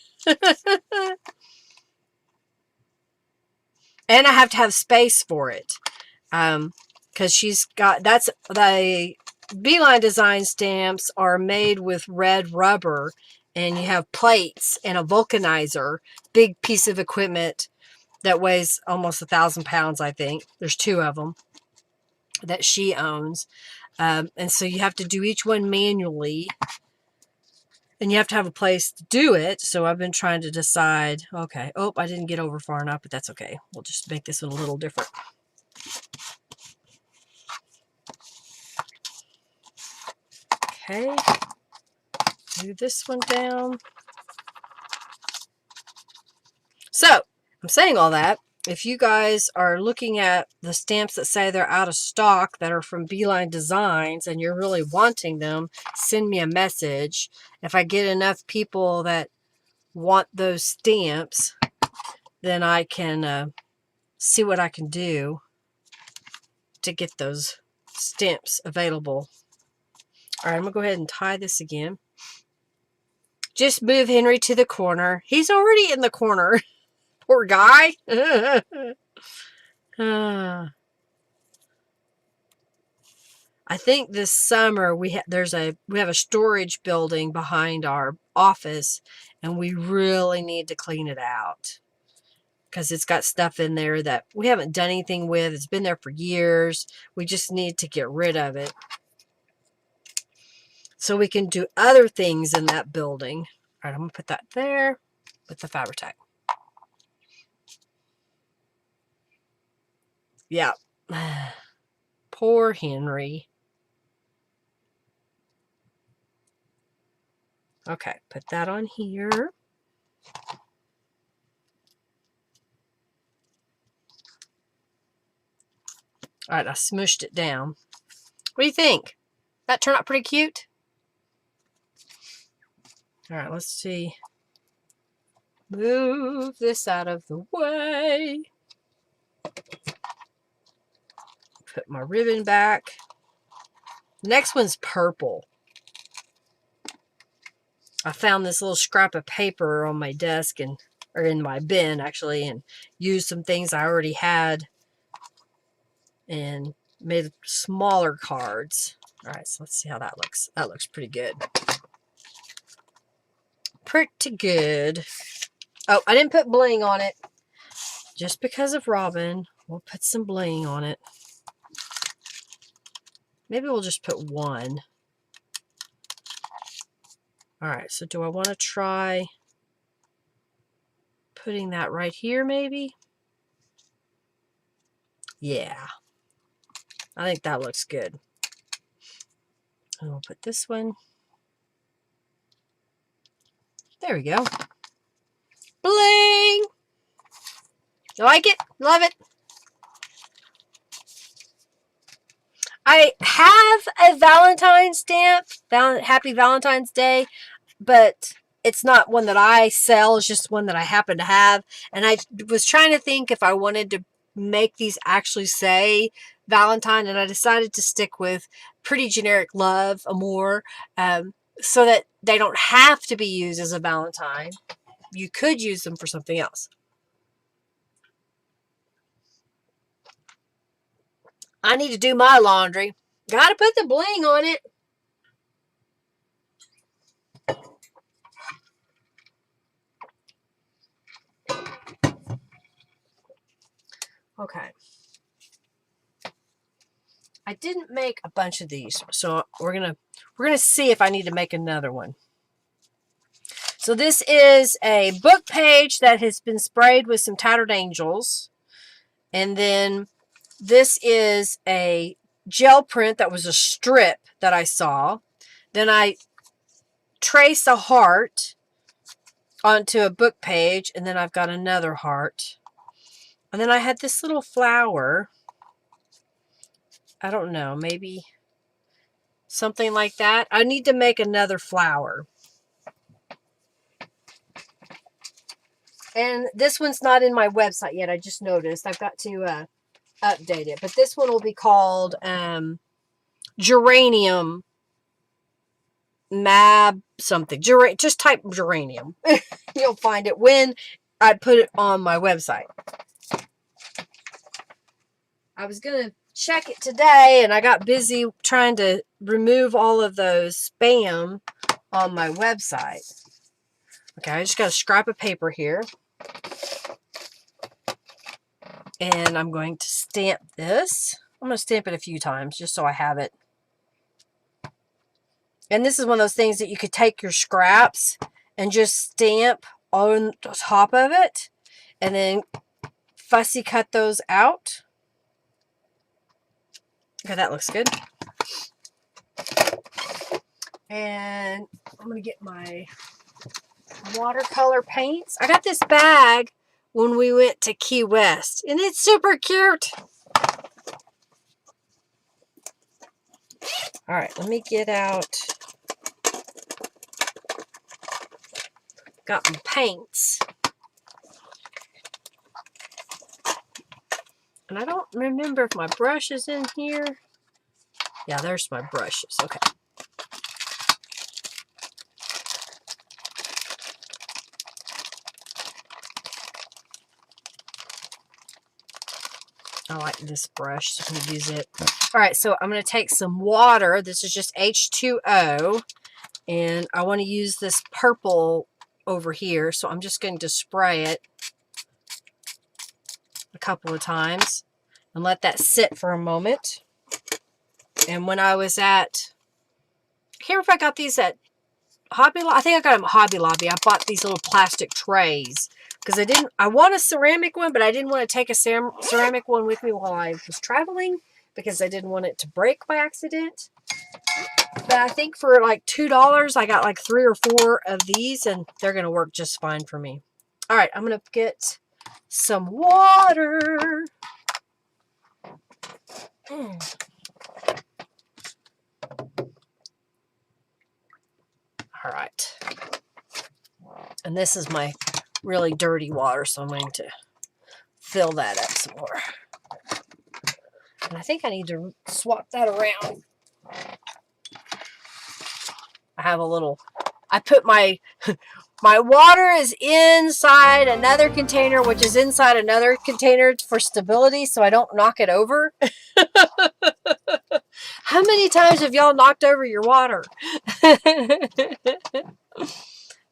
And I have to have space for it. Because she's got, that's the Beeline Design stamps are made with red rubber, and you have plates and a vulcanizer, big piece of equipment that weighs almost 1,000 pounds, I think. There's 2 of them that she owns. And so you have to do each one manually, and you have to have a place to do it. So I've been trying to decide, okay, oh, I didn't get over far enough, but that's okay. We'll just make this one a little different. Okay, move this one down. So I'm saying all that. If you guys are looking at the stamps that say they're out of stock that are from Beeline Designs and you're really wanting them, send me a message. If I get enough people that want those stamps, then I can see what I can do to get those stamps available. All right, I'm going to go ahead and tie this again. Just move Henry to the corner. He's already in the corner. Poor guy. I think this summer we have a storage building behind our office, and we really need to clean it out because it's got stuff in there that we haven't done anything with. It's been there for years. We just need to get rid of it so we can do other things in that building. All right, I'm going to put that there with the Fabri-Tac. Yeah. Poor Henry. Okay, put that on here. All right, I smushed it down. What do you think? That turned out pretty cute? All right, let's see. Move this out of the way. Put my ribbon back. The next one's purple. I found this little scrap of paper on my desk or in my bin actually, and used some things I already had and made smaller cards. All right, so let's see how that looks. That looks pretty good. Pretty good. Oh, I didn't put bling on it. Just because of Robin, we'll put some bling on it. Maybe we'll just put 1. All right, so do I want to try putting that right here maybe? Yeah. I think that looks good. And we'll put this one. There we go. Bling! You like it? Love it? I have a Valentine stamp. Happy Valentine's Day. But it's not one that I sell. It's just one that I happen to have. And I was trying to think if I wanted to make these actually say Valentine. And I decided to stick with pretty generic love, amour, so that they don't have to be used as a Valentine. You could use them for something else. I need to do my laundry. Gotta put the bling on it. Okay. I didn't make a bunch of these, so we're gonna see if I need to make another one. So this is a book page that has been sprayed with some Tattered Angels, and then this is a gel print that was a strip that I saw. Then I trace a heart onto a book page, and then I've got another heart. And then I had this little flower. I don't know, maybe something like that. I need to make another flower. And this one's not in my website yet. I just noticed. I've got to update it. But this one will be called Geranium Mab something. Just type geranium. You'll find it when I put it on my website. I was going to check it today, and I got busy trying to remove all of those spam on my website. Okay, I just got a scrap of paper here. And I'm going to stamp this. I'm going to stamp it a few times just so I have it. And this is one of those things that you could take your scraps and just stamp on top of it. And then fussy cut those out. Okay, that looks good. And I'm going to get my watercolor paints. I got this bag when we went to Key West, and it's super cute. All right, let me get out. Got my paints. And I don't remember if my brush is in here. Yeah, there's my brushes. Okay. I like this brush, so I'm going to use it. All right, so I'm going to take some water. This is just H2O. And I want to use this purple over here. So I'm just going to spray it a couple of times and let that sit for a moment. And when I was at, I can't remember if I got these at Hobby Lobby. I think I got them at Hobby Lobby. I bought these little plastic trays because I want a ceramic one, but I didn't want to take a ceramic one with me while I was traveling because I didn't want it to break by accident. But I think for like $2, I got like 3 or 4 of these, and they're going to work just fine for me. All right, I'm going to get some water. All right. And this is my really dirty water, so I'm going to fill that up some more. And I think I need to swap that around. I have a little, I put my water is inside another container, which is inside another container for stability, so I don't knock it over. How many times have y'all knocked over your water?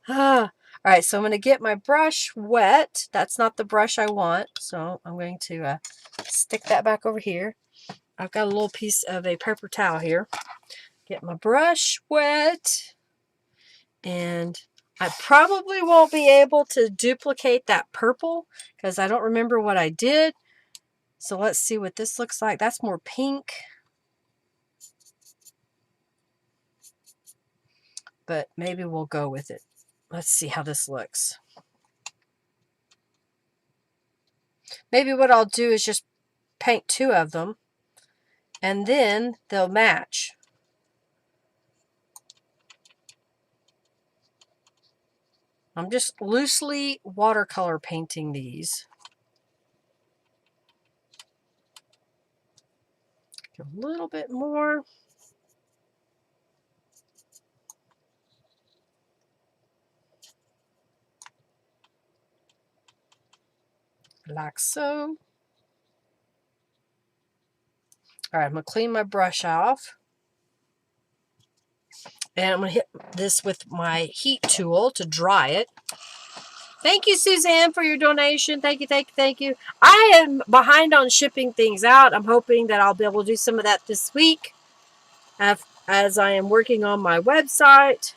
All right, so I'm going to get my brush wet. That's not the brush I want, so I'm going to stick that back over here. I've got a little piece of a paper towel here. Get my brush wet. And I probably won't be able to duplicate that purple because I don't remember what I did. So let's see what this looks like. That's more pink. But maybe we'll go with it. Let's see how this looks. Maybe what I'll do is just paint 2 of them and then they'll match. I'm just loosely watercolor painting these. A little bit more. Like so. All right, I'm going to clean my brush off. And I'm going to hit this with my heat tool to dry it. Thank you, Suzanne, for your donation. Thank you, thank you, thank you. I am behind on shipping things out. I'm hoping that I'll be able to do some of that this week as I am working on my website.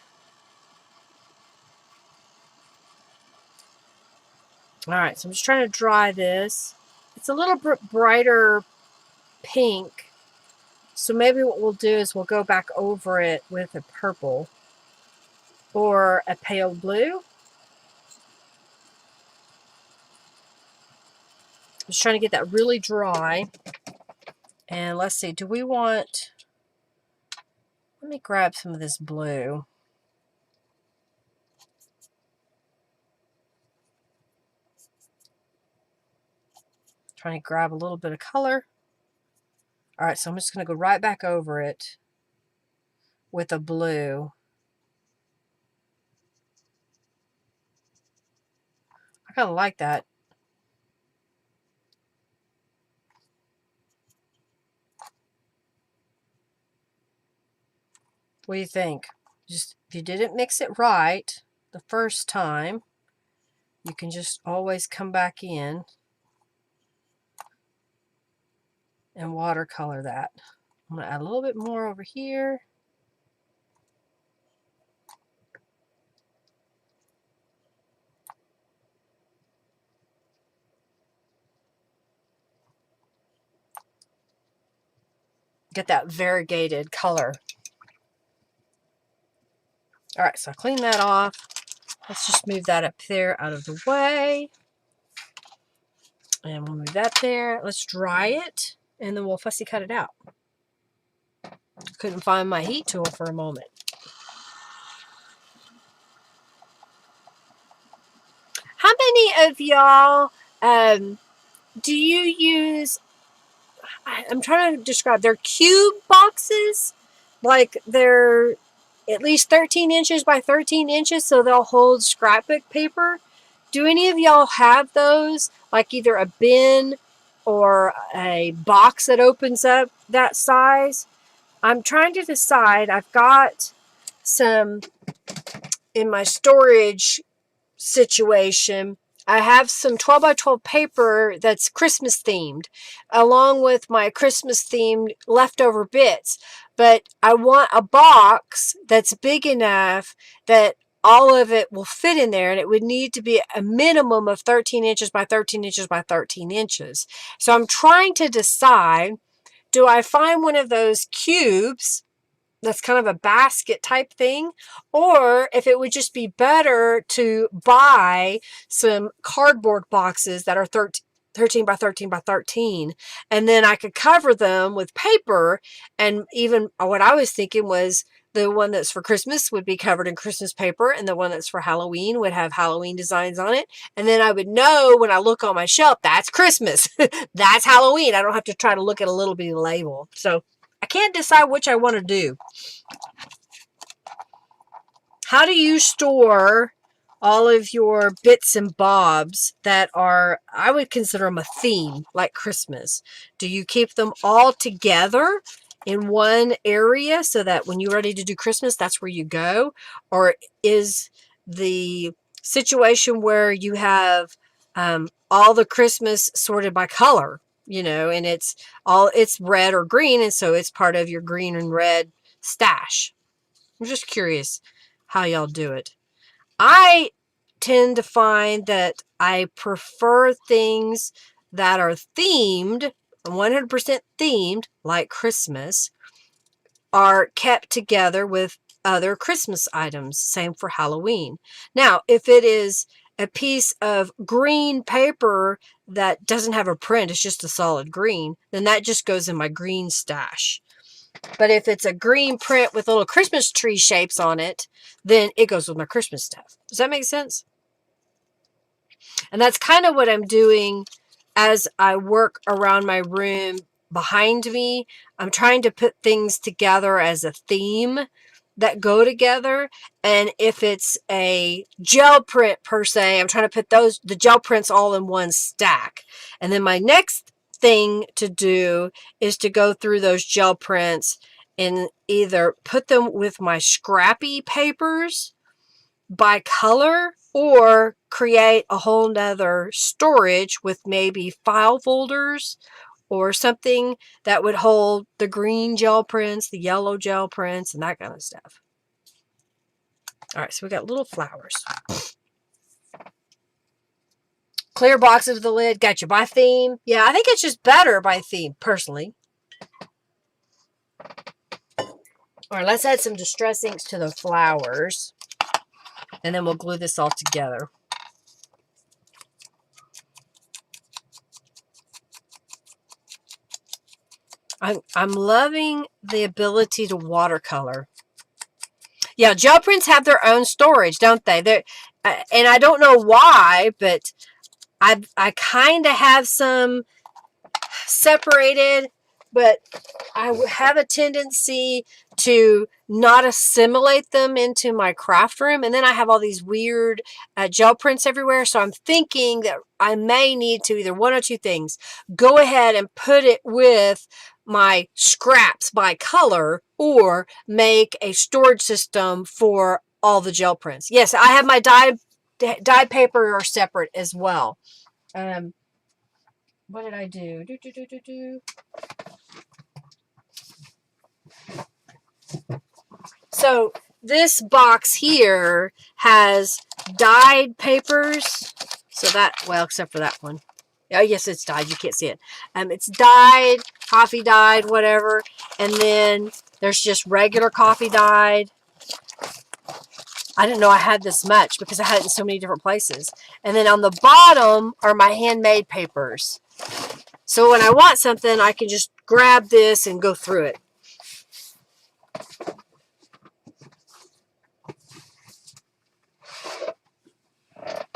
All right, so I'm just trying to dry this. It's a little bit brighter pink. So maybe what we'll do is we'll go back over it with a purple or a pale blue. I'm just trying to get that really dry. And let's see, do we want, let me grab some of this blue. Trying to grab a little bit of color. All right, so I'm just going to go right back over it with a blue. I kind of like that. What do you think? Just if you didn't mix it right the first time, you can just always come back in and watercolor that. I'm going to add a little bit more over here. Get that variegated color. All right, so I clean that off. Let's just move that up there out of the way. And we'll move that there. Let's dry it, and then we'll fussy cut it out. Couldn't find my heat tool for a moment. How many of y'all do you use, I'm trying to describe, they're cube boxes? Like they're at least 13 inches by 13 inches, so they'll hold scrapbook paper. Do any of y'all have those? Like either a bin or a box that opens up that size? I'm trying to decide. I've got some in my storage situation. I have some 12 by 12 paper that's Christmas themed, along with my Christmas themed leftover bits. But I want a box that's big enough that all of it will fit in there, and it would need to be a minimum of 13 inches by 13 inches by 13 inches. So I'm trying to decide, do I find one of those cubes that's kind of a basket type thing, or if it would just be better to buy some cardboard boxes that are 13 by 13 by 13, and then I could cover them with paper. And even what I was thinking was the one that's for Christmas would be covered in Christmas paper, and the one that's for Halloween would have Halloween designs on it. And then I would know when I look on my shelf, that's Christmas. That's Halloween. I don't have to try to look at a little bitty label. So I can't decide which I want to do. How do you store all of your bits and bobs that are, I would consider them a theme, like Christmas? Do you keep them all together in one area so that when you're ready to do Christmas, that's where you go? Or is the situation where you have all the Christmas sorted by color, and it's red or green, and so it's part of your green and red stash? I'm just curious how y'all do it. I tend to find that I prefer things that are themed, 100% themed, like Christmas, are kept together with other Christmas items. Same for Halloween. Now, if it is a piece of green paper that doesn't have a print, it's just a solid green, then that just goes in my green stash. But if it's a green print with little Christmas tree shapes on it, then it goes with my Christmas stuff. Does that make sense? And that's kind of what I'm doing as I work around my room behind me. I'm trying to put things together as a theme that go together. And if it's a gel print per se, I'm trying to put the gel prints all in one stack. And then my next thing to do is to go through those gel prints and either put them with my scrappy papers by color, or create a whole nother storage with maybe file folders or something that would hold the green gel prints, the yellow gel prints, and that kind of stuff. All right, so we got little flowers. Clear box of the lid. Got you by theme. Yeah, I think it's just better by theme, personally. All right, let's add some Distress inks to the flowers, and then we'll glue this all together. I'm loving the ability to watercolor. Yeah, gel prints have their own storage, don't they? And I don't know why, but I kind of have some separated, but I have a tendency to not assimilate them into my craft room. And then I have all these weird gel prints everywhere. So I'm thinking that I may need to either one or two things. Go ahead and put it with my scraps by color or make a storage system for all the gel prints. Yes, I have my dyed paper are separate as well. What did I do? So this box here has dyed papers. So that, well, except for that one. Oh, yes, it's dyed. You can't see it. It's dyed, coffee dyed, whatever. And then there's just regular coffee dyed. I didn't know I had this much because I had it in so many different places. And then on the bottom are my handmade papers. So when I want something, I can just grab this and go through it.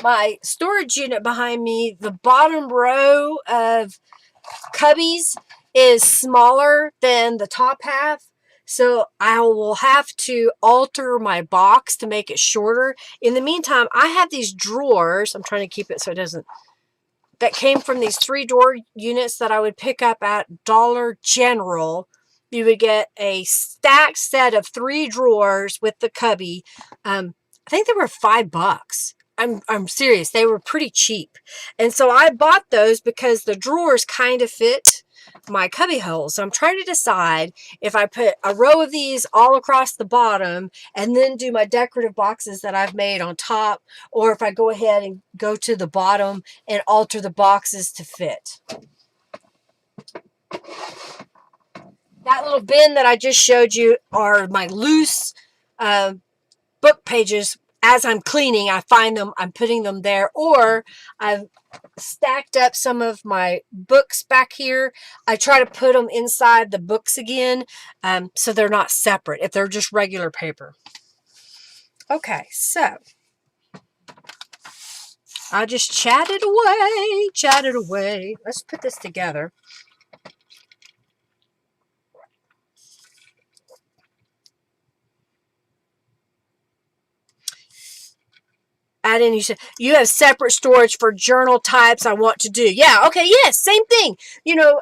My storage unit behind me, the bottom row of cubbies is smaller than the top half. So I will have to alter my box to make it shorter. In the meantime, I have these drawers. I'm trying to keep it so it doesn't, that came from these 3-drawer units that I would pick up at Dollar General. You would get a stacked set of 3 drawers with the cubby. I think they were $5. I'm serious. They were pretty cheap. And so I bought those because the drawers kind of fit my cubby holes. So I'm trying to decide if I put a row of these all across the bottom and then do my decorative boxes that I've made on top, or if I go ahead and go to the bottom and alter the boxes to fit. That little bin that I just showed you are my loose book pages. As I'm cleaning, I find them, I'm putting them there, or I've stacked up some of my books back here. I try to put them inside the books again, so they're not separate if they're just regular paper. Okay, so I just chatted away. Let's put this together. Add in, you said you have separate storage for journal types. I want to do. Yeah, okay, yes, same thing. You know,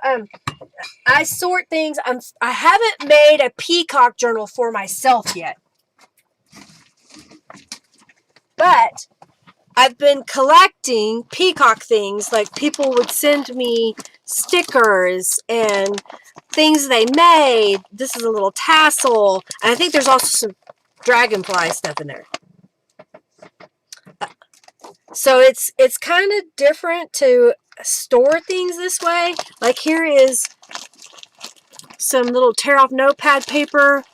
I sort things. I haven't made a peacock journal for myself yet, but I've been collecting peacock things. Like people would send me stickers and things they made. This is a little tassel. And I think there's also some dragonfly stuff in there. So it's kind of different to store things this way. Like here is some little tear off notepad paper.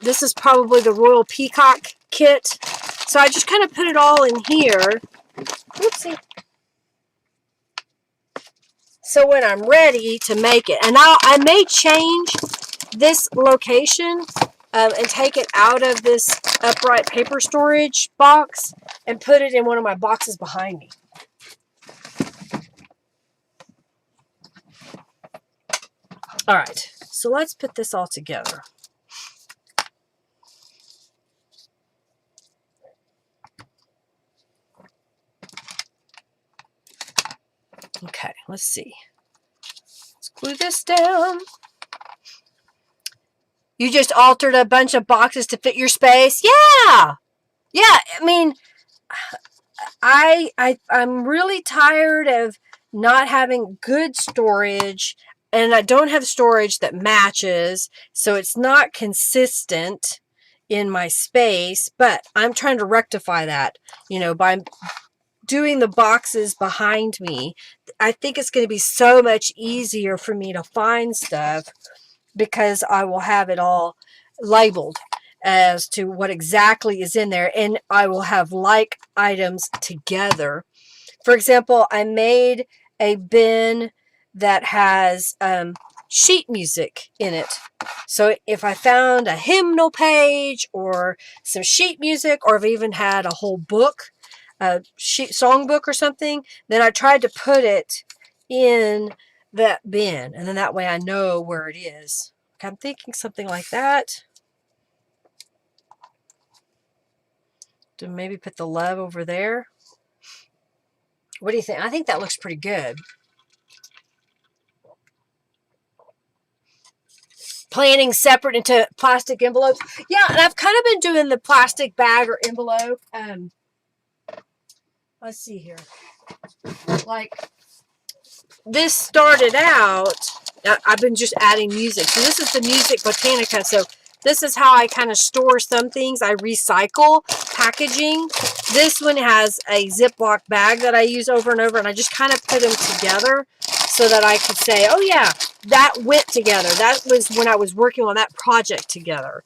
This is probably the Royal Peacock kit. So I just kind of put it all in here. Oopsie. So when I'm ready to make it, and I may change this location and take it out of this upright paper storage box and put it in one of my boxes behind me. All right, so let's put this all together. Okay, let's see. Let's glue this down. You just altered a bunch of boxes to fit your space? Yeah. Yeah, I mean, I'm really tired of not having good storage, and I don't have storage that matches, so it's not consistent in my space, but I'm trying to rectify that, you know, by doing the boxes behind me. I think it's going to be so much easier for me to find stuff because I will have it all labeled as to what exactly is in there, and I will have like items together. For example, I made a bin that has sheet music in it. So if I found a hymnal page or some sheet music, or if I even had a whole book, a song book or something, then I tried to put it in that bin, and then that way I know where it is. I'm thinking something like that. To maybe put the love over there. What do you think? I think that looks pretty good. planning separate into plastic envelopes. Yeah, and I've kind of been doing the plastic bag or envelope. Let's see here. Like, this started out, I've been just adding music. So this is the Music Botanica. So this is how I kind of store some things. I recycle packaging. This one has a Ziploc bag that I use over and over, and I just kind of put them together so that I could say, oh yeah, that went together. That was when I was working on that project together.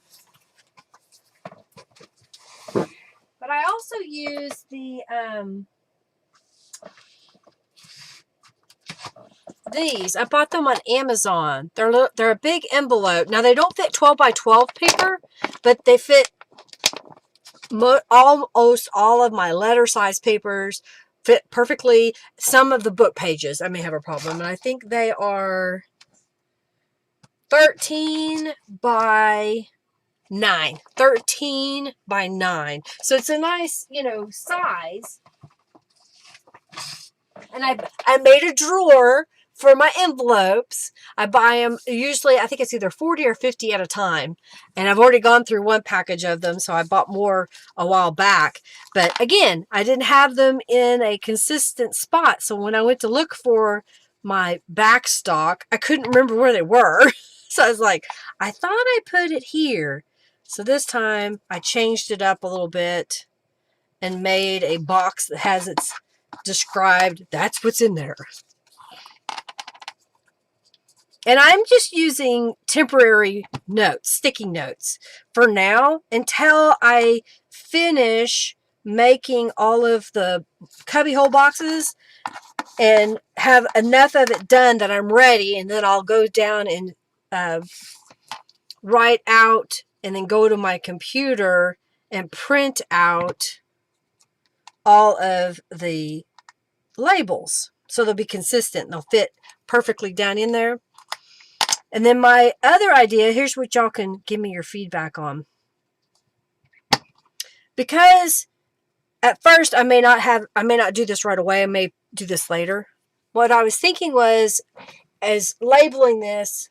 But I also use the, these. I bought them on Amazon. They're a big envelope. Now, they don't fit 12 by 12 paper, but they fit almost all of my letter size papers, fit perfectly. Some of the book pages I may have a problem, and I think they are 13 by 9. 13 by 9. So it's a nice, size. And I made a drawer for my envelopes. I buy them, usually I think it's either 40 or 50 at a time. And I've already gone through one package of them, so I bought more a while back. But again, I didn't have them in a consistent spot. So when I went to look for my back stock, I couldn't remember where they were. So I was like, I thought I put it here. So this time I changed it up a little bit and made a box that has its described, that's what's in there. And I'm just using temporary notes, sticky notes for now until I finish making all of the cubbyhole boxes and have enough of it done that I'm ready. And then I'll go down and write out and then go to my computer and print out all of the labels so they'll be consistent. They'll fit perfectly down in there. And then my other idea, here's what y'all can give me your feedback on. Because at first I may not do this right away. I may do this later. What I was thinking was as labeling this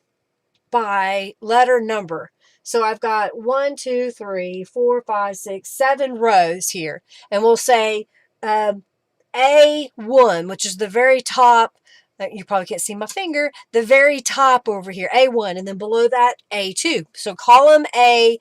by letter number. So I've got 1, 2, 3, 4, 5, 6, 7 rows here. And we'll say A1, which is the very top. You probably can't see my finger. The very top over here, A1. And then below that, A2. So column A,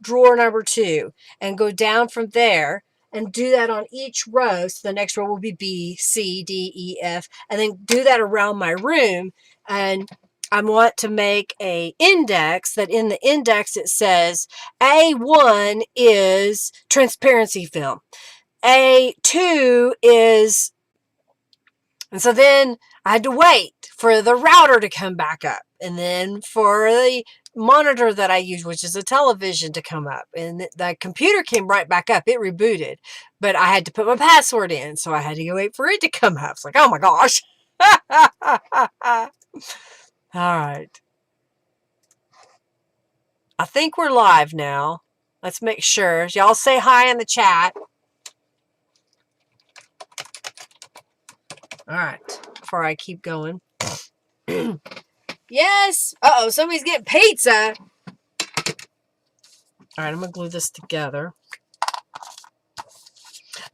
drawer number 2. And go down from there and do that on each row. So the next row will be B, C, D, E, F. And then do that around my room. And I want to make an index that in the index it says A1 is transparency film. A2 is, and so then I had to wait for the router to come back up, and then for the monitor that I use, which is a television, to come up, and the computer came right back up. It rebooted, but I had to put my password in, so I had to wait for it to come up. It's like, oh my gosh. All right. I think we're live now. Let's make sure. Y'all say hi in the chat. All right. Before I keep going. Yes. Uh-oh, somebody's getting pizza. All right, I'm going to glue this together.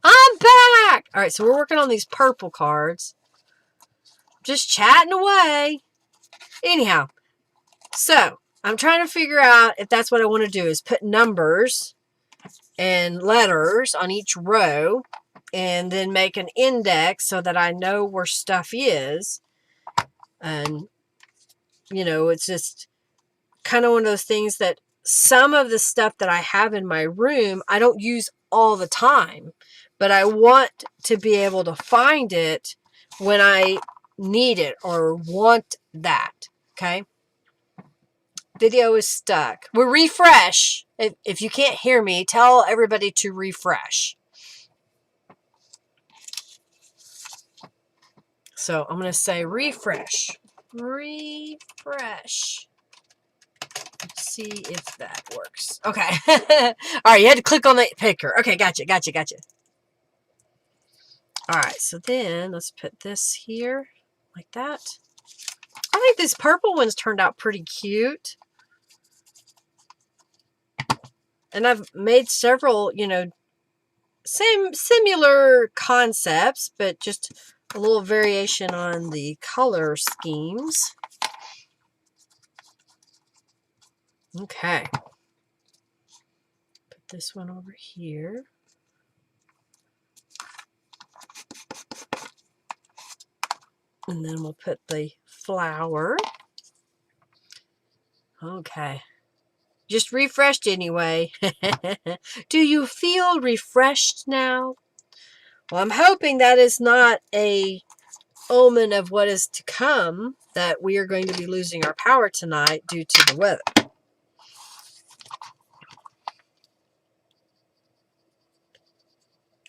I'm back. All right, so we're working on these purple cards. Just chatting away. Anyhow, so I'm trying to figure out if that's what I want to do, is put numbers and letters on each row and then make an index so that I know where stuff is. And, it's just kind of one of those things that some of the stuff that I have in my room, I don't use all the time, but I want to be able to find it when I need it or want that. Okay. Video is stuck. We'll refresh. If you can't hear me, tell everybody to refresh. So I'm going to say refresh. Refresh. See if that works. Okay. All right. You had to click on the picker. Okay. Gotcha. All right. So then let's put this here like that. I think this purple one's turned out pretty cute. And I've made several, similar concepts, but just a little variation on the color schemes. Okay. Put this one over here. And then we'll put the flower. Okay. Just refreshed anyway. Do you feel refreshed now? Well, I'm hoping that is not a omen of what is to come, that we are going to be losing our power tonight due to the weather.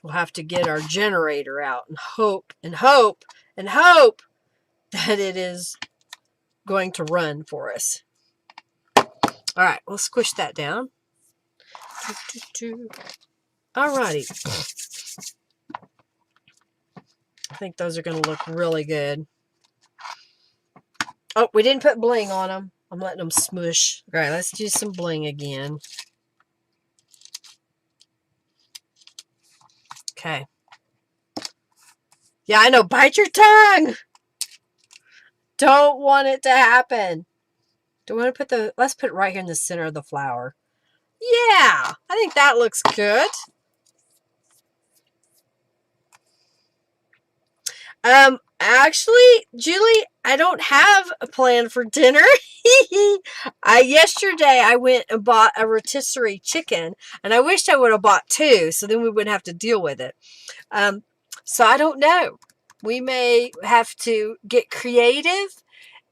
We'll have to get our generator out and hope and hope and hope that it is going to run for us. All right, we'll squish that down. All righty. I think those are going to look really good. Oh, we didn't put bling on them. I'm letting them smush. All right, let's do some bling again. Okay. Yeah, I know. Bite your tongue. Don't want it to happen. Do we want to put let's put it right here in the center of the flower. Yeah, I think that looks good. Actually, Julie, I don't have a plan for dinner. Yesterday I went and bought a rotisserie chicken, and I wished I would have bought two, so then we wouldn't have to deal with it. So I don't know. We may have to get creative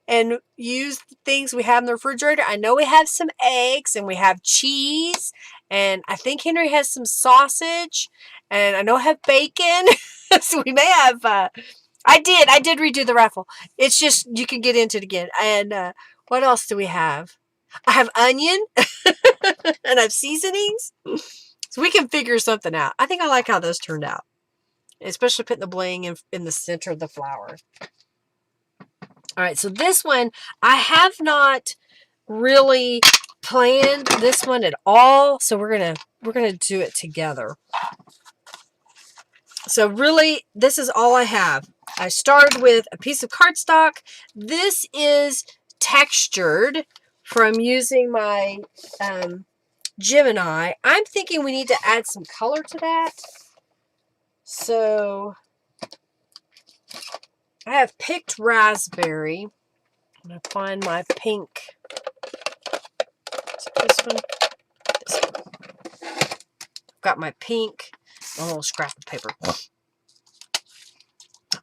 and use the things we have in the refrigerator. I know we have some eggs and we have cheese, and I think Henry has some sausage, and I know I have bacon. So we may have, I did redo the raffle. It's just, you can get into it again. And what else do we have? I have onion and I have seasonings. So we can figure something out. I think I like how those turned out, especially putting the bling in the center of the flower. All right, so this one, I have not really planned this one at all, so we're gonna do it together. So really, this is all I have. I started with a piece of cardstock. This is textured from using my Gemini. I'm thinking we need to add some color to that. So I have picked raspberry. I'm going to find my pink. Is it this one? This one. I've got my pink. A little scrap of paper.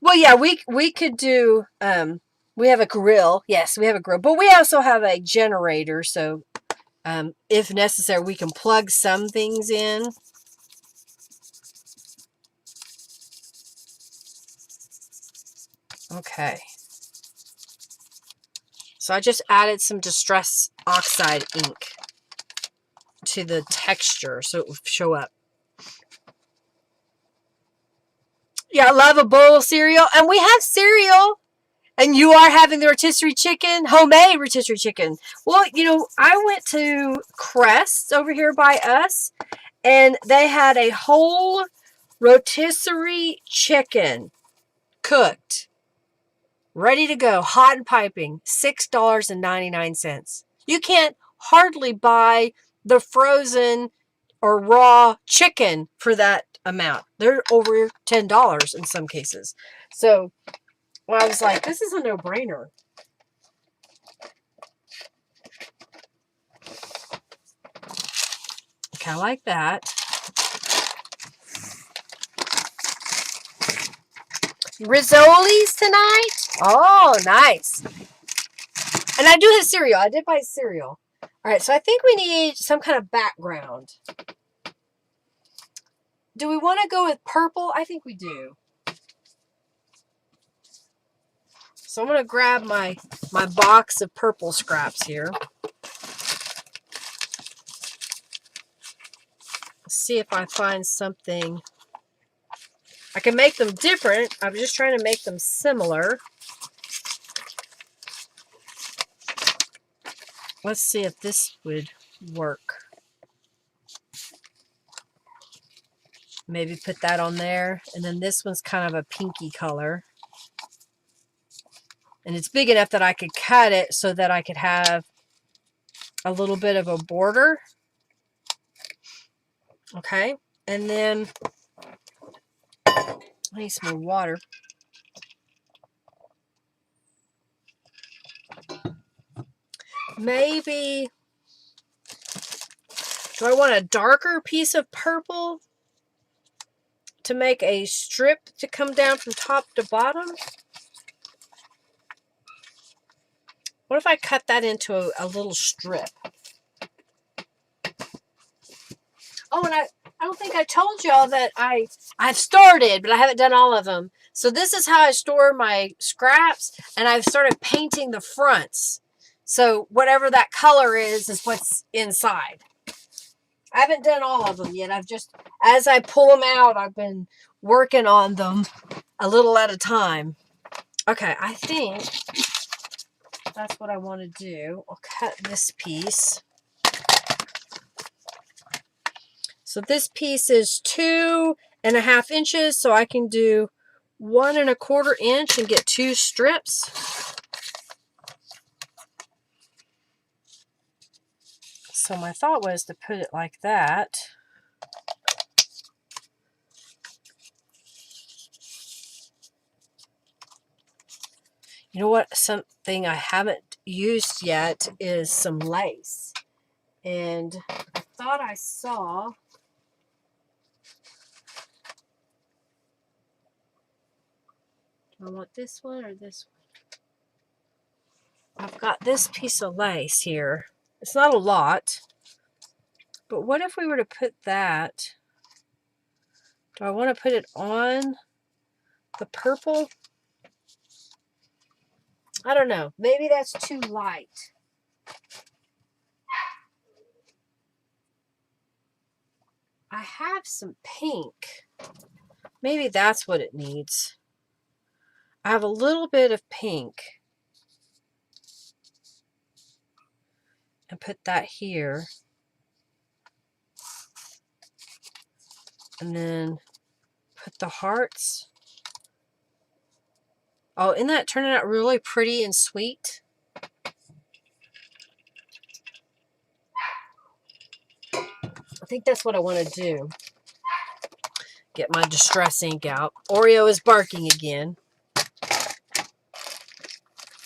Well, yeah, we could do, we have a grill. Yes, we have a grill. But we also have a generator, so if necessary, we can plug some things in. Okay. So I just added some Distress Oxide ink to the texture so it will show up. Yeah, I love a bowl of cereal. And we have cereal. And you are having the rotisserie chicken, homemade rotisserie chicken. Well, I went to Crest's over here by us, and they had a whole rotisserie chicken cooked, ready to go, hot and piping, $6.99. You can't hardly buy the frozen or raw chicken for that amount. They're over $10 in some cases. So, well, I was like, this is a no-brainer. Okay, I like that. Rissolis tonight? Oh, nice. And I do have cereal. I did buy cereal. All right, so I think we need some kind of background. Do we want to go with purple? I think we do. So I'm going to grab my box of purple scraps here. See if I find something. I can make them different. I'm just trying to make them similar. Let's see if this would work. Maybe put that on there. And then this one's kind of a pinky color. And it's big enough that I could cut it so that I could have a little bit of a border. Okay. And then I need some more water. Maybe, do I want a darker piece of purple to make a strip to come down from top to bottom? What if I cut that into a little strip? Oh, and I don't think I told y'all that I've started, but I haven't done all of them. So this is how I store my scraps, and I've started painting the fronts. So whatever that color is what's inside. I haven't done all of them yet. I've just, as I pull them out, I've been working on them a little at a time. Okay, I think that's what I want to do. I'll cut this piece. So this piece is 2.5 inches, so I can do 1.25 inch and get 2 strips. So my thought was to put it like that. You know what? Something I haven't used yet is some lace. And I thought I saw... Do I want this one or this one? I've got this piece of lace here. It's not a lot. But what if we were to put that? Do I want to put it on the purple? I don't know. Maybe that's too light. I have some pink. Maybe that's what it needs. I have a little bit of pink. And put that here. And then put the hearts. Oh, isn't that turning out really pretty and sweet? I think that's what I want to do. Get my distress ink out. Oreo is barking again.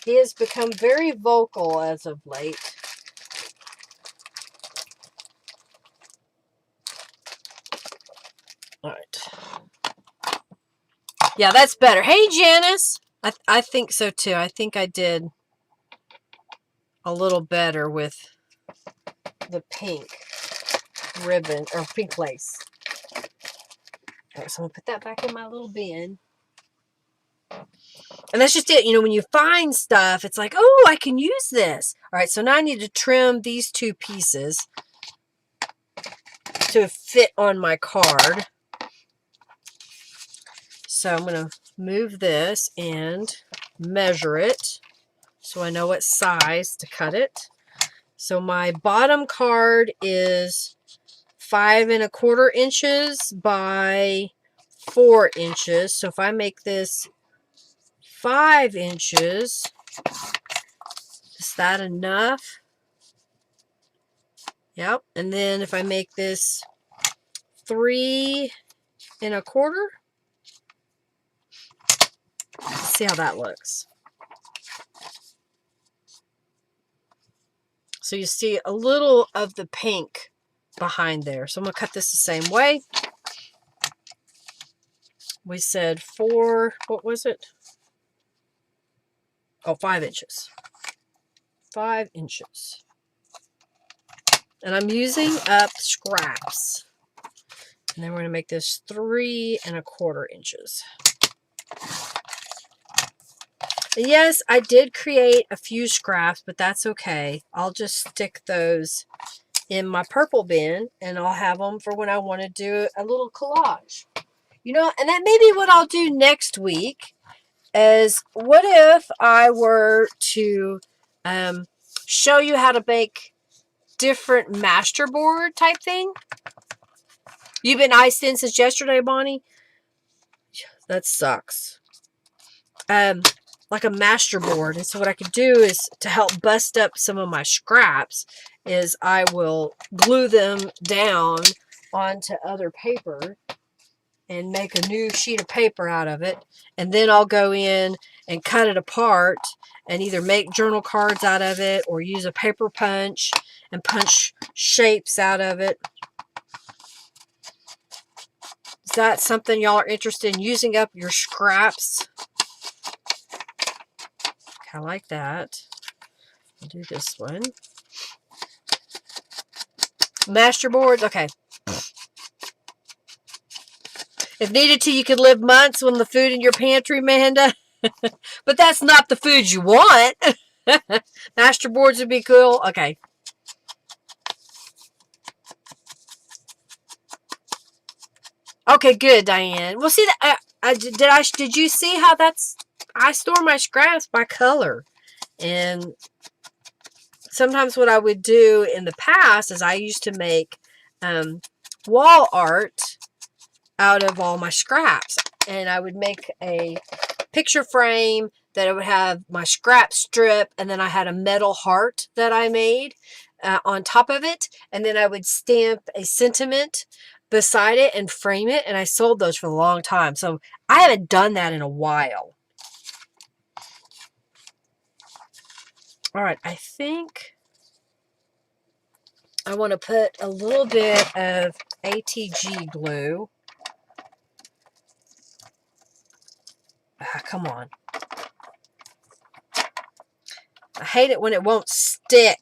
He has become very vocal as of late. All right. Yeah, that's better. Hey, Janice. I think so too. I think I did a little better with the pink ribbon or pink lace. All right, so I'm going to put that back in my little bin. And that's just it. You know, when you find stuff, it's like, oh, I can use this. All right, so now I need to trim these 2 pieces to fit on my card. So I'm going to move this and measure it so I know what size to cut it. So my bottom card is 5.25 inches by 4 inches. So if I make this 5 inches, is that enough? Yep. And then if I make this 3.25, let's see how that looks. So you see a little of the pink behind there. So I'm going to cut this the same way. We said 4, what was it? Oh, 5 inches. 5 inches. And I'm using up scraps. And then we're going to make this 3.25 inches. And yes, I did create a few scraps, but that's okay. I'll just stick those in my purple bin, and I'll have them for when I want to do a little collage. You know, and that may be what I'll do next week, is what if I were to show you how to make different masterboard type thing? You've been iced in since yesterday, Bonnie? That sucks. Like a master board. And so what I could do is, to help bust up some of my scraps, is I will glue them down onto other paper and make a new sheet of paper out of it. And then I'll go in and cut it apart and either make journal cards out of it or use a paper punch and punch shapes out of it. Is that something y'all are interested in, using up your scraps? I like that. I'll do this one. Master boards, okay. If needed to, you could live months on the food in your pantry, Amanda. But that's not the food you want. Master boards would be cool. Okay. Okay, good, Diane. Well, see, did you see how that's, I store my scraps by color. And sometimes what I would do in the past is I used to make wall art out of all my scraps. And I would make a picture frame that it would have my scrap strip, and then I had a metal heart that I made on top of it, and then I would stamp a sentiment beside it and frame it, and I sold those for a long time. So I haven't done that in a while. All right, I think I want to put a little bit of ATG glue. Come on. I hate it when it won't stick.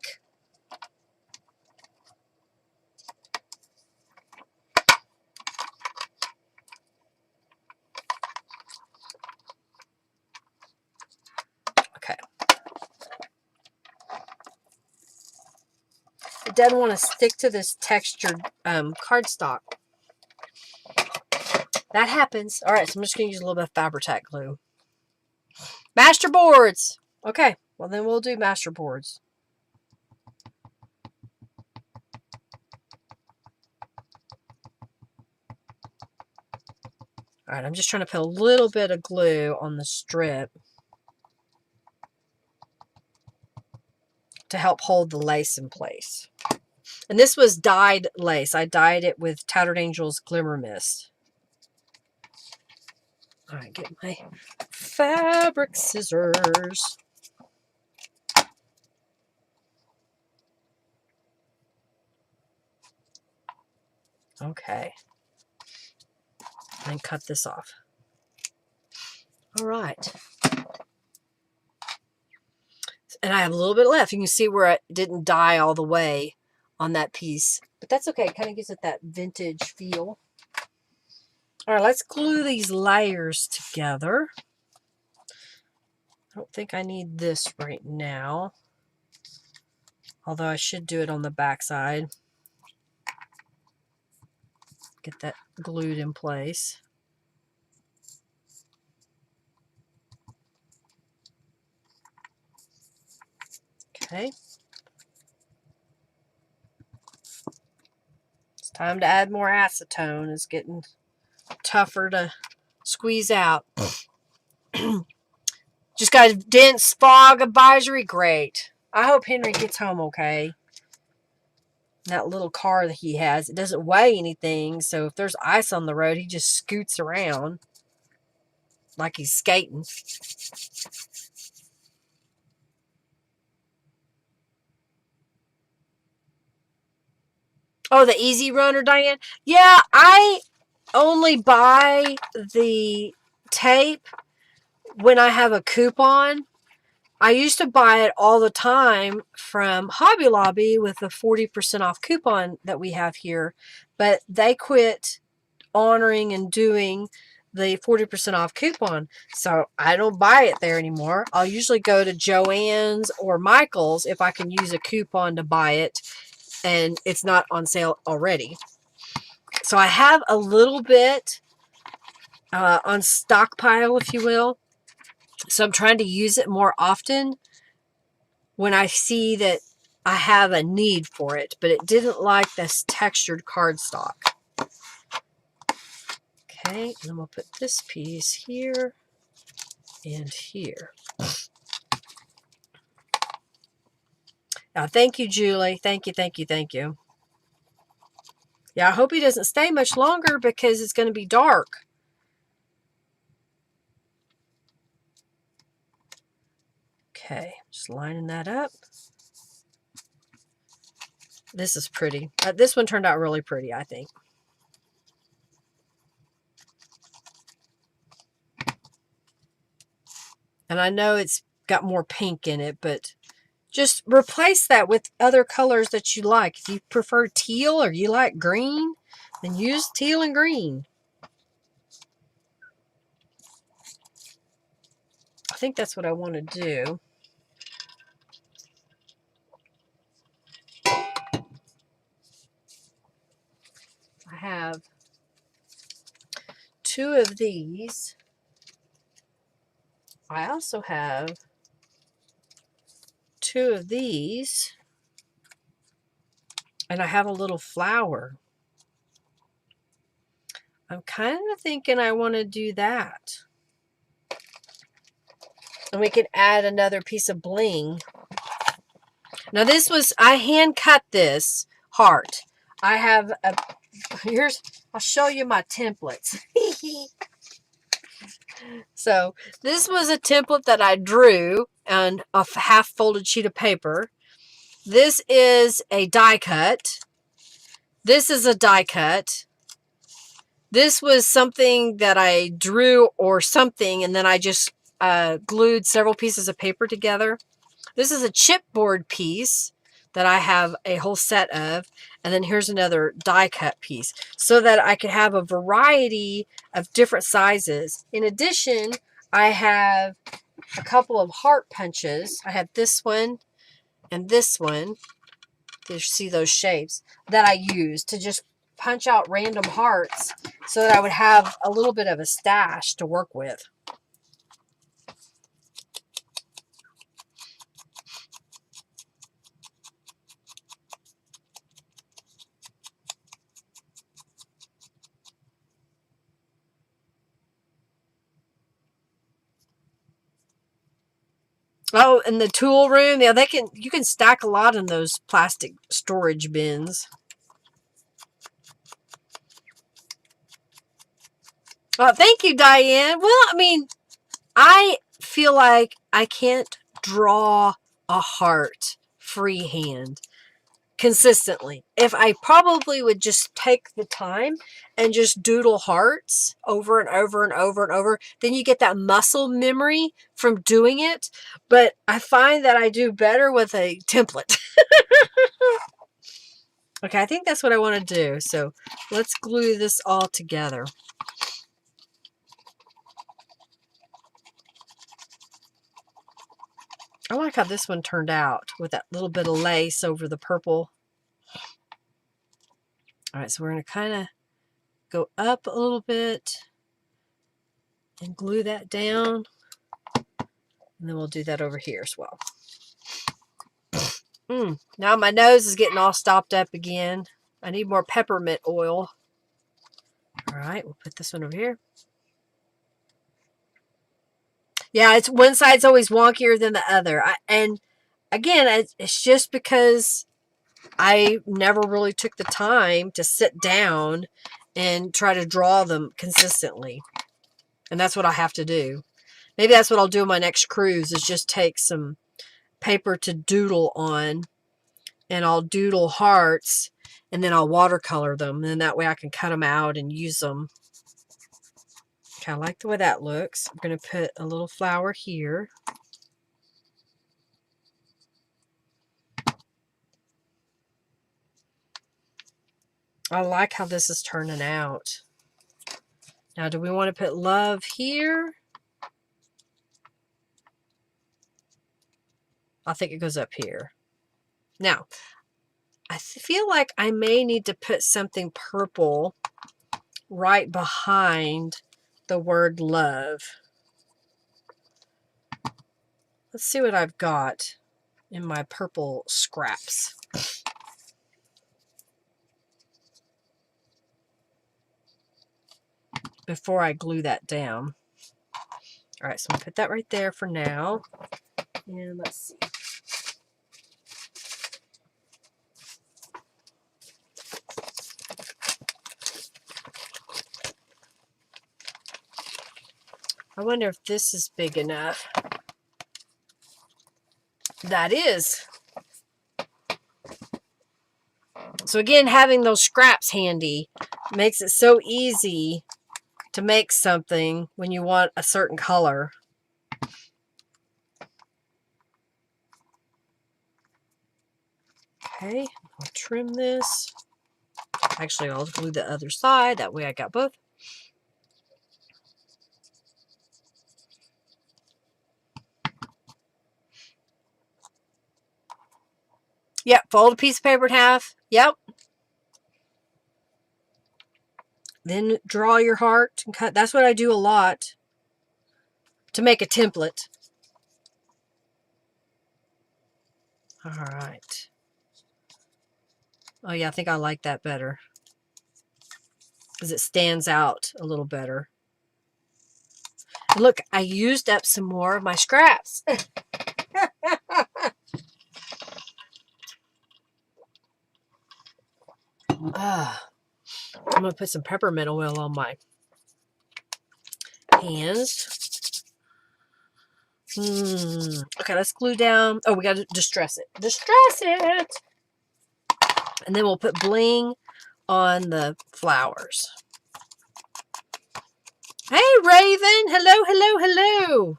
Okay. It doesn't want to stick to this textured cardstock. That happens. All right, so I'm just going to use a little bit of Fabri-Tac glue. Master boards. Okay, well then we'll do master boards. All right, I'm just trying to put a little bit of glue on the strip to help hold the lace in place. And this was dyed lace. I dyed it with Tattered Angels Glimmer Mist. All right, get my fabric scissors. Okay. And cut this off. All right. And I have a little bit left. You can see where it didn't dye all the way on that piece. But that's okay. It kind of gives it that vintage feel. All right, let's glue these layers together. I don't think I need this right now. Although I should do it on the back side. Get that glued in place. Okay. It's time to add more acetone. It's getting tougher to squeeze out. Just got a dense fog advisory. Great. I hope Henry gets home okay. That little car that he has, it doesn't weigh anything, so if there's ice on the road, he just scoots around like he's skating. Oh, the Easy Runner, Diane? Yeah, I only buy the tape when I have a coupon. I used to buy it all the time from Hobby Lobby with the 40% off coupon that we have here, but they quit honoring and doing the 40% off coupon, so I don't buy it there anymore. I'll usually go to Joann's or Michael's if I can use a coupon to buy it and it's not on sale already. So I have a little bit on stockpile, if you will. So I'm trying to use it more often when I see that I have a need for it, but it didn't like this textured cardstock. Okay, and then we'll put this piece here and here. Now, thank you, Julie. Thank you, thank you, thank you. Yeah, I hope he doesn't stay much longer because it's going to be dark. Okay, just lining that up. This is pretty. This one turned out really pretty, I think. And I know it's got more pink in it, but just replace that with other colors that you like. If you prefer teal or you like green, then use teal and green. I think that's what I want to do. I have 2 of these. I also have 2 of these. And I have a little flower. I'm kind of thinking I want to do that. And we can add another piece of bling. Now this was, I hand cut this heart. I have a, I'll show you my templates. So this was a template that I drew on a half folded sheet of paper. This is a die cut. This is a die cut. This was something that I drew or something, and then I just glued several pieces of paper together. This is a chipboard piece that I have a whole set of. And then here's another die cut piece so that I could have a variety of different sizes. In addition, I have a couple of heart punches. I have this one and this one. You see those shapes that I use to just punch out random hearts so that I would have a little bit of a stash to work with. Oh, and the tool room, yeah, you can stack a lot in those plastic storage bins. Oh, thank you, Diane. Well, I mean, I feel like I can't draw a heart freehand consistently. If I probably would just take the time and just doodle hearts over and over and over and over, then you get that muscle memory from doing it. But I find that I do better with a template. Okay, I think that's what I want to do. So let's glue this all together. I like how this one turned out with that little bit of lace over the purple. All right, so we're going to kind of go up a little bit and glue that down. And then we'll do that over here as well. Now my nose is getting all stopped up again. I need more peppermint oil. All right, we'll put this one over here. Yeah, it's one side's always wonkier than the other. And again, it's just because I never really took the time to sit down and try to draw them consistently. And that's what I have to do. Maybe that's what I'll do on my next cruise, is just take some paper to doodle on, and I'll doodle hearts, and then I'll watercolor them, and that way I can cut them out and use them. Okay, I like the way that looks. I'm going to put a little flower here. I like how this is turning out. Now, do we want to put love here? I think it goes up here. Now, I feel like I may need to put something purple right behind the word love. Let's see what I've got in my purple scraps. before I glue that down. All right, so I'm going to put that right there for now. And let's see. I wonder if this is big enough. That is. So again, having those scraps handy makes it so easy to make something when you want a certain color. Okay, I'll trim this. Actually, I'll glue the other side. That way I got both. Yep, fold a piece of paper in half. Yep. Then draw your heart and cut. That's what I do a lot to make a template. All right. Oh yeah, I think I like that better because it stands out a little better. And look, I used up some more of my scraps. I'm going to put some peppermint oil on my hands. Okay, let's glue down. Oh, we got to distress it. Distress it! And then we'll put bling on the flowers. Hey, Raven! Hello, hello, hello!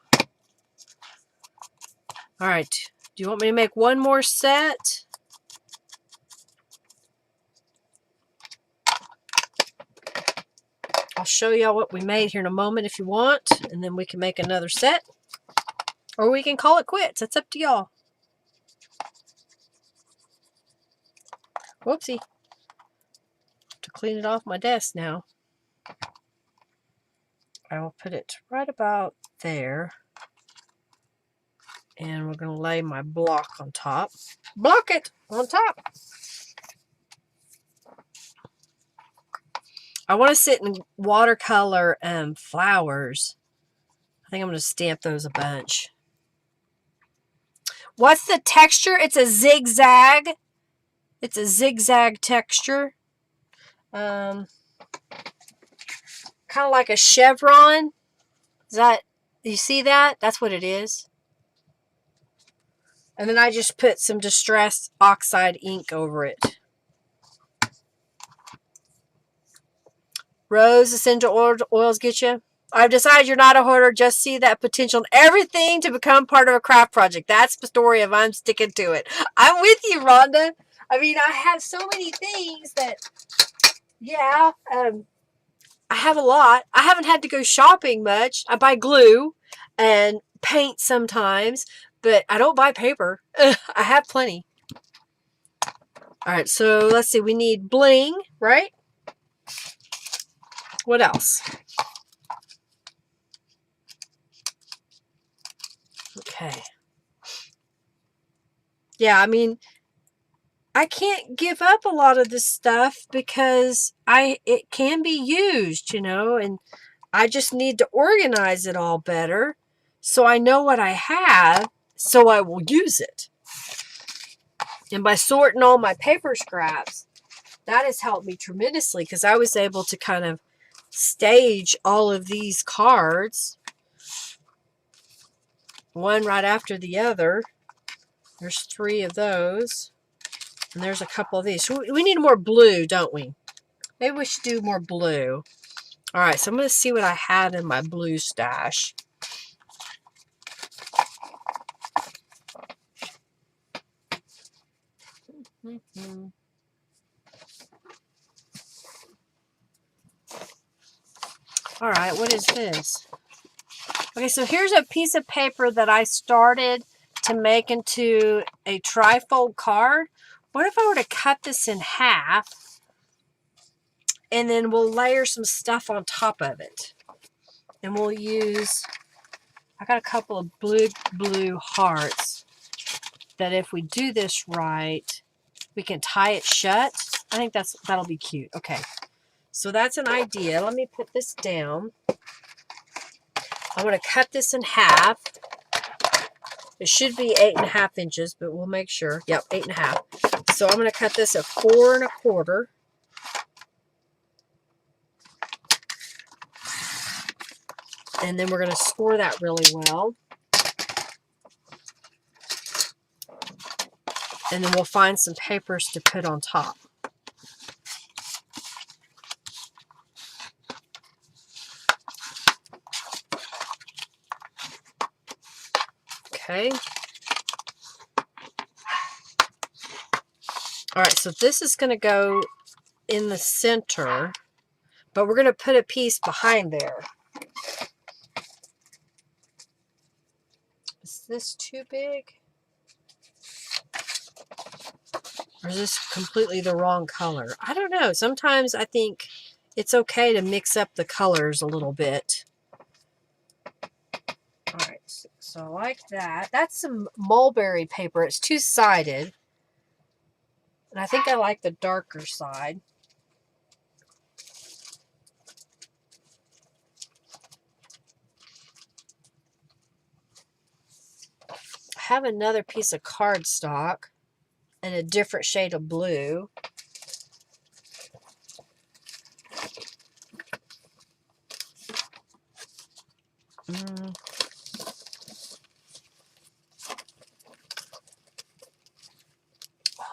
All right. Do you want me to make one more set? I'll show y'all what we made here in a moment if you want, and then we can make another set. Or we can call it quits. That's up to y'all. Whoopsie. To clean it off my desk now. I will put it right about there. And we're going to lay my block on top. Block it on top. I want to sit in watercolor flowers. I think I'm going to stamp those a bunch. What's the texture? It's a zigzag. It's a zigzag texture. Kind of like a chevron. Is that, you see that? That's what it is. And then I just put some distressed oxide ink over it. Rose, essential oils get you. I've decided you're not a hoarder. Just see that potential in everything to become part of a craft project. That's the story of I'm sticking to it. I'm with you, Rhonda. I mean, I have so many things that, yeah, I have a lot. I haven't had to go shopping much. I buy glue and paint sometimes, but I don't buy paper. I have plenty. All right, so let's see. We need bling, right? What else? Okay. Yeah, I mean, I can't give up a lot of this stuff because it can be used, you know, and I just need to organize it all better so I know what I have so I will use it. And by sorting all my paper scraps, that has helped me tremendously because I was able to kind of stage all of these cards one right after the other. There's 3 of those. And there's a couple of these. We need more blue, don't we? Maybe we should do more blue. All right, so I'm going to see what I have in my blue stash. All right, what is this? Okay, so here's a piece of paper that I started to make into a trifold card. What if I were to cut this in half and then we'll layer some stuff on top of it? And we'll use, I got a couple of blue hearts that if we do this right, we can tie it shut. I think that'll be cute. Okay. So that's an idea. Let me put this down. I'm going to cut this in half. It should be 8.5 inches, but we'll make sure. Yep, 8.5. So I'm going to cut this at 4 1/4. And then we're going to score that really well. And then we'll find some papers to put on top. Okay. All right, so this is going to go in the center, but we're going to put a piece behind there. Is this too big? Or is this completely the wrong color? I don't know. Sometimes I think it's okay to mix up the colors a little bit. All right, so like that. That's some mulberry paper. It's two-sided. And I think I like the darker side. I have another piece of cardstock in a different shade of blue.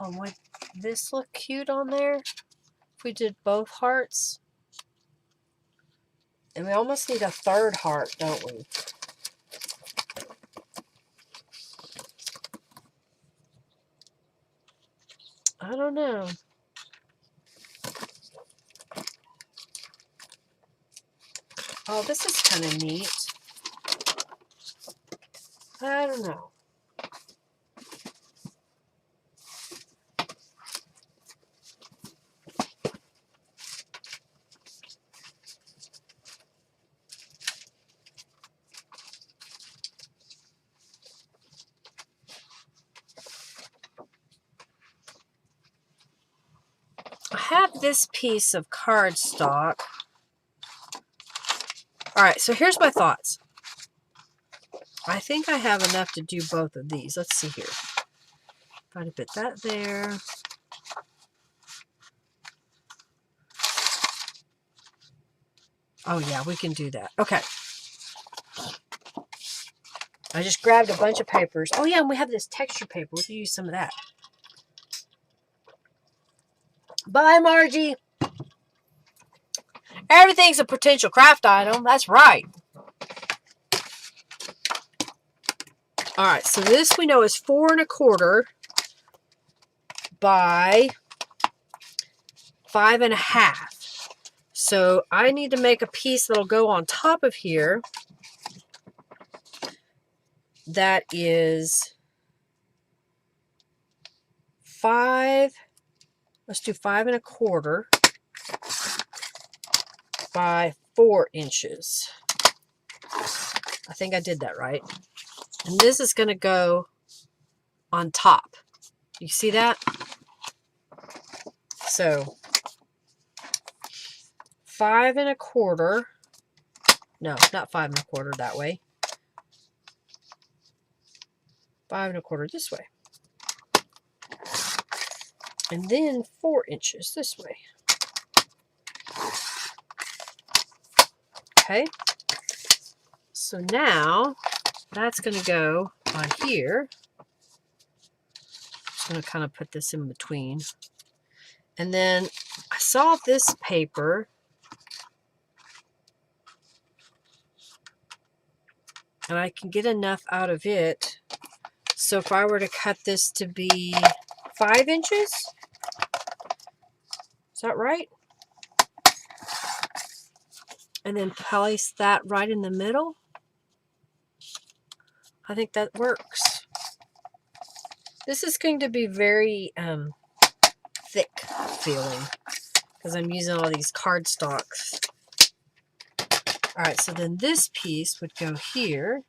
Oh, would this look cute on there? If we did both hearts? And we almost need a third heart, don't we? I don't know. Oh, this is kind of neat. I don't know. I have this piece of cardstock. All right, so here's my thoughts. I think I have enough to do both of these. Let's see here. Try to put that there. Oh yeah, we can do that. Okay. I just grabbed a bunch of papers. Oh yeah, and we have this texture paper. We can use some of that. Bye, Margie. Everything's a potential craft item. That's right. All right, so this we know is 4 1/4 by 5 1/2. So I need to make a piece that'll go on top of here. That is 5. Let's do 5 1/4 by 4 inches. I think I did that right. And this is going to go on top. You see that? So 5 1/4. No, not 5 1/4 that way. 5 1/4 this way. And then 4 inches this way. Okay. So now that's going to go on here. I'm going to kind of put this in between. And then I saw this paper. And I can get enough out of it. So if I were to cut this to be 5 inches, is that right? And then place that right in the middle. I think that works. This is going to be very thick feeling because I'm using all these cardstocks. All right, so then this piece would go here.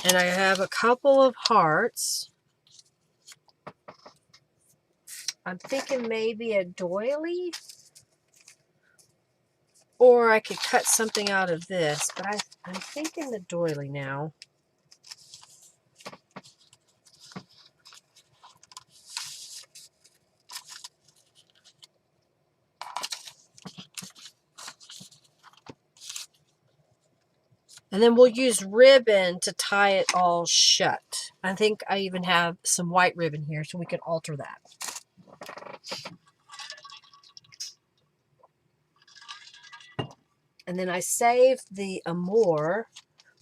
And I have a couple of hearts. I'm thinking maybe a doily Or I could cut something out of this, but I'm thinking the doily now. And then we'll use ribbon to tie it all shut. I think I even have some white ribbon here, so we can alter that. And then I saved the Amour,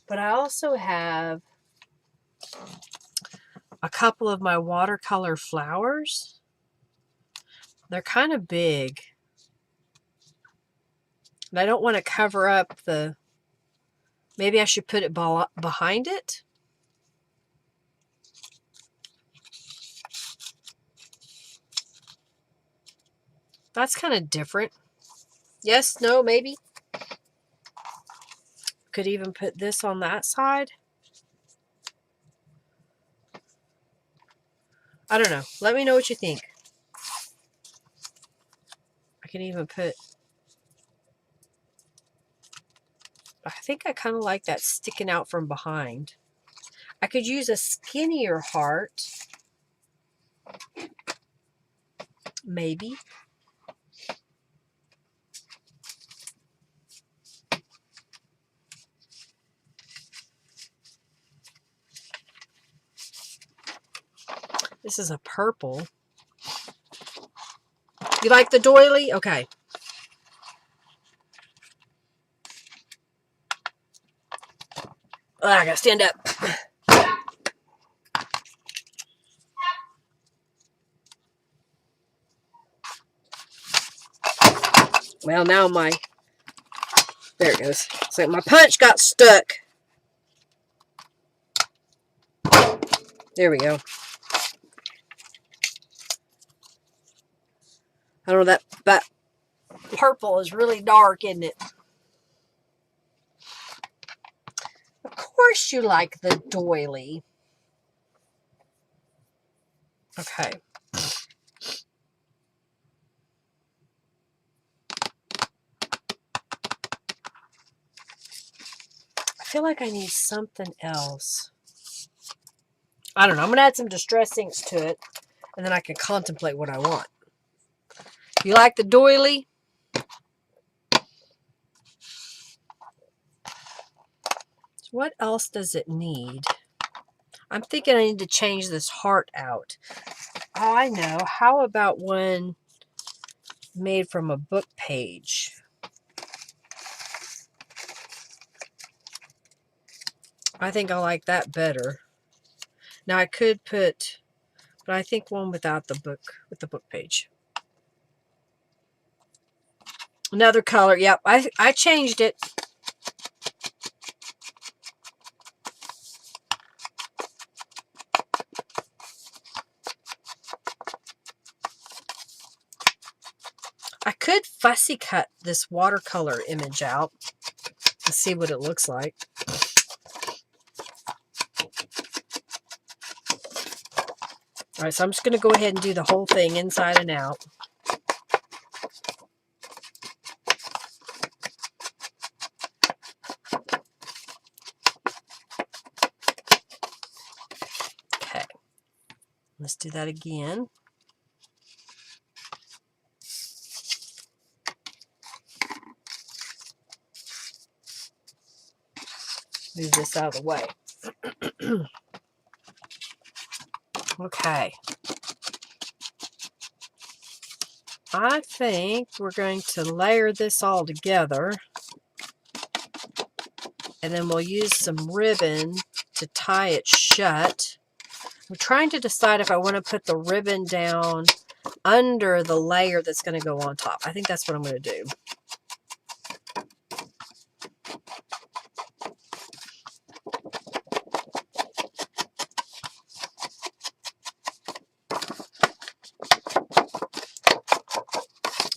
but I also have a couple of my watercolor flowers. They're kind of big. And I don't want to cover up the... Maybe I should put it behind it. That's kind of different. Yes, no, maybe. Could even put this on that side. I don't know. Let me know what you think. I can even put... I think I kind of like that sticking out from behind. I could use a skinnier heart. Maybe. This is a purple. You like the doily? Okay. Oh, I gotta stand up. Well, now my... There it goes. So my punch got stuck. There we go. I don't know, that purple is really dark, isn't it? Of course you like the doily. Okay. I feel like I need something else. I don't know. I'm going to add some distress inks to it, and then I can contemplate what I want. You like the doily? So what else does it need? I'm thinking I need to change this heart out. Oh, I know. How about one made from a book page? I think I like that better. Now I could put, but I think one without the book, with the book page. Another color. Yep, I changed it. I could fussy cut this watercolor image out and see what it looks like. All right, so I'm just going to go ahead and do the whole thing inside and out. Okay, let's do that again. Move this out of the way. Okay. I think we're going to layer this all together. And then we'll use some ribbon to tie it shut. I'm trying to decide if I want to put the ribbon down under the layer that's going to go on top. I think that's what I'm going to do.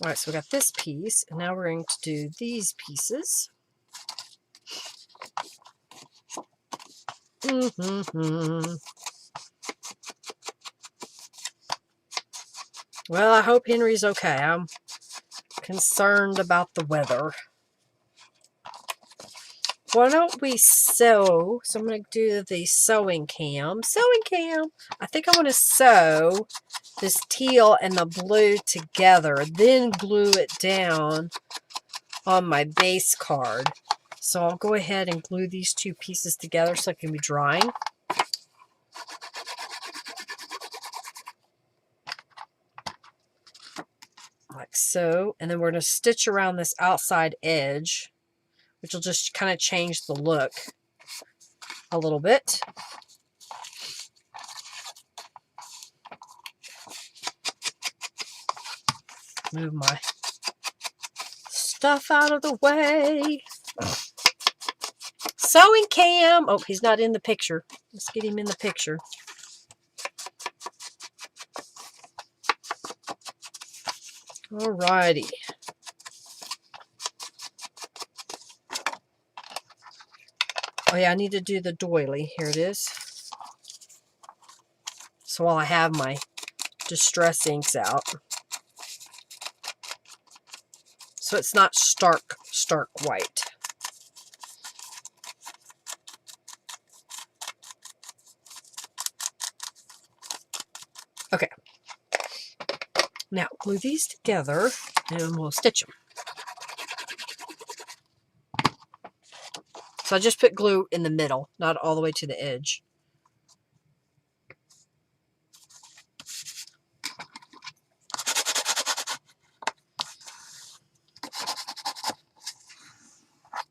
All right, so we got this piece, and now we're going to do these pieces. Well, I hope Henry's okay. I'm concerned about the weather. why don't we sew? So I'm going to do the sewing cam. Sewing cam. I think I want to sew this teal and the blue together, then glue it down on my base card. So I'll go ahead and glue these two pieces together so it can be drying. Like so. And then we're going to stitch around this outside edge, which will just kind of change the look a little bit. Move my stuff out of the way. Sewing cam. Oh, he's not in the picture. Let's get him in the picture. Alrighty. Oh yeah, I need to do the doily. Here it is. So while I have my distress inks out. So it's not stark white. Okay. Now glue these together and we'll stitch them. So I just put glue in the middle, not all the way to the edge.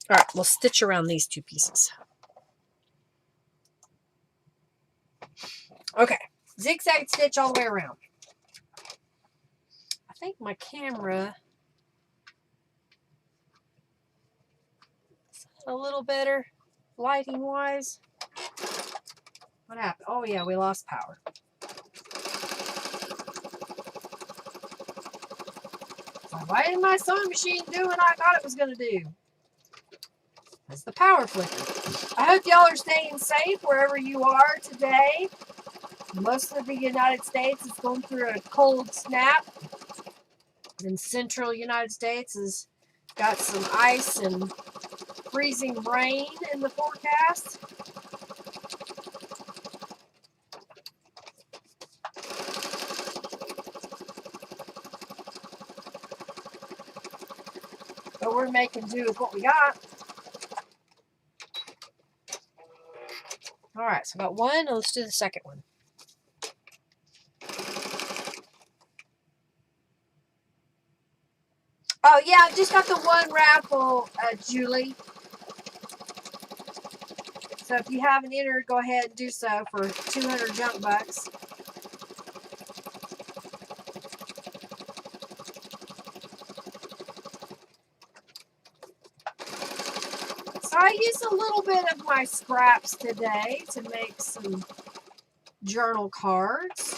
All right, we'll stitch around these two pieces. Okay, zigzag stitch all the way around. I think my camera is a little better lighting wise. What happened? Oh yeah, we lost power. So why didn't my sewing machine do what I thought it was going to do? That's the power flicker. I hope y'all are staying safe wherever you are today. Most of the United States is going through a cold snap. And central United States has got some ice and freezing rain in the forecast. But we're making do with what we got. All right, so I got one. Let's do the second one. Oh, yeah, I just got the one raffle, Julie. So if you haven't entered, go ahead and do so for 200 junk bucks. So I used a little bit of my scraps today to make some journal cards.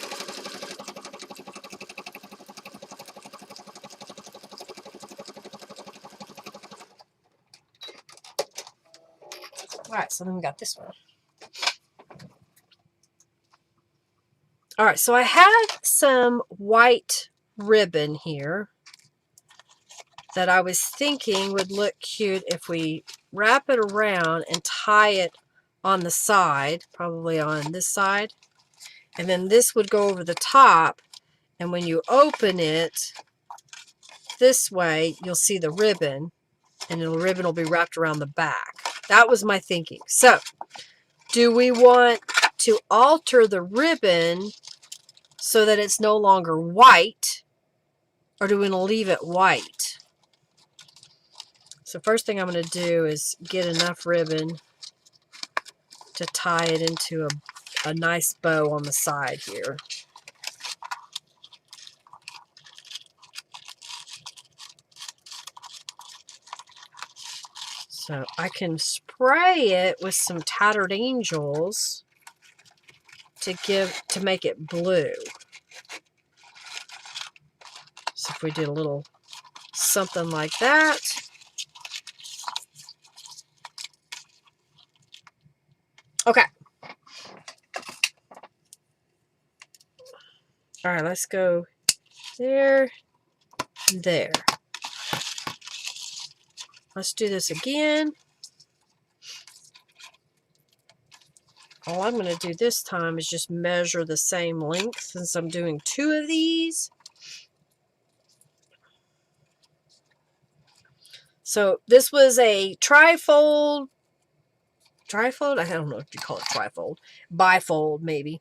All right, so then we got this one. All right, so I have some white ribbon here that I was thinking would look cute if we wrap it around and tie it on the side, probably on this side. And then this would go over the top. And when you open it this way, you'll see the ribbon. And the ribbon will be wrapped around the back. That was my thinking. So, do we want to alter the ribbon so that it's no longer white? Or do we want to leave it white? So first thing I'm going to do is get enough ribbon to tie it into a nice bow on the side here. So I can spray it with some Tattered Angels to make it blue. So if we did a little something like that. Okay. All right, let's go there, there. Let's do this again. all I'm going to do this time is just measure the same length since I'm doing 2 of these. So this was a trifold, I don't know if you call it trifold, bifold maybe,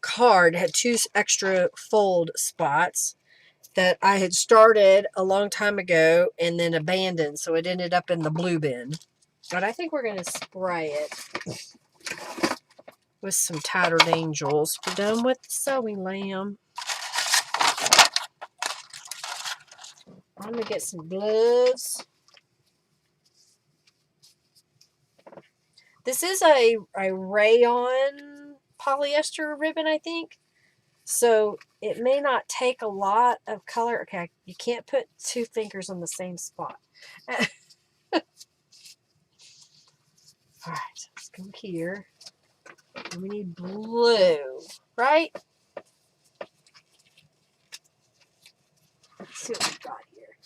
card. Had 2 extra fold spots that I had started a long time ago and then abandoned, so it ended up in the blue bin. But I think we're going to spray it with some Tattered Angels. We're done with the sewing lamb. I'm going to get some gloves. This is a rayon polyester ribbon, I think. So it may not take a lot of color. Okay, you can't put 2 fingers on the same spot. All right, let's go here. And we need blue, right? Let's see what we've got here.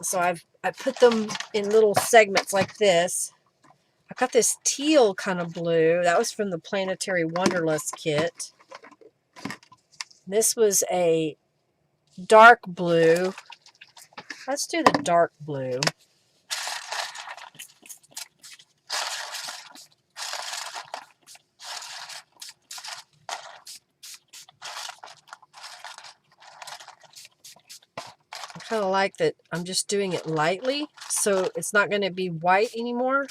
So I put them in little segments like this. I've got this teal kind of blue. That was from the Planetary Wonderlust kit. This was a dark blue. Let's do the dark blue. I kind of like that I'm just doing it lightly, so it's not going to be white anymore.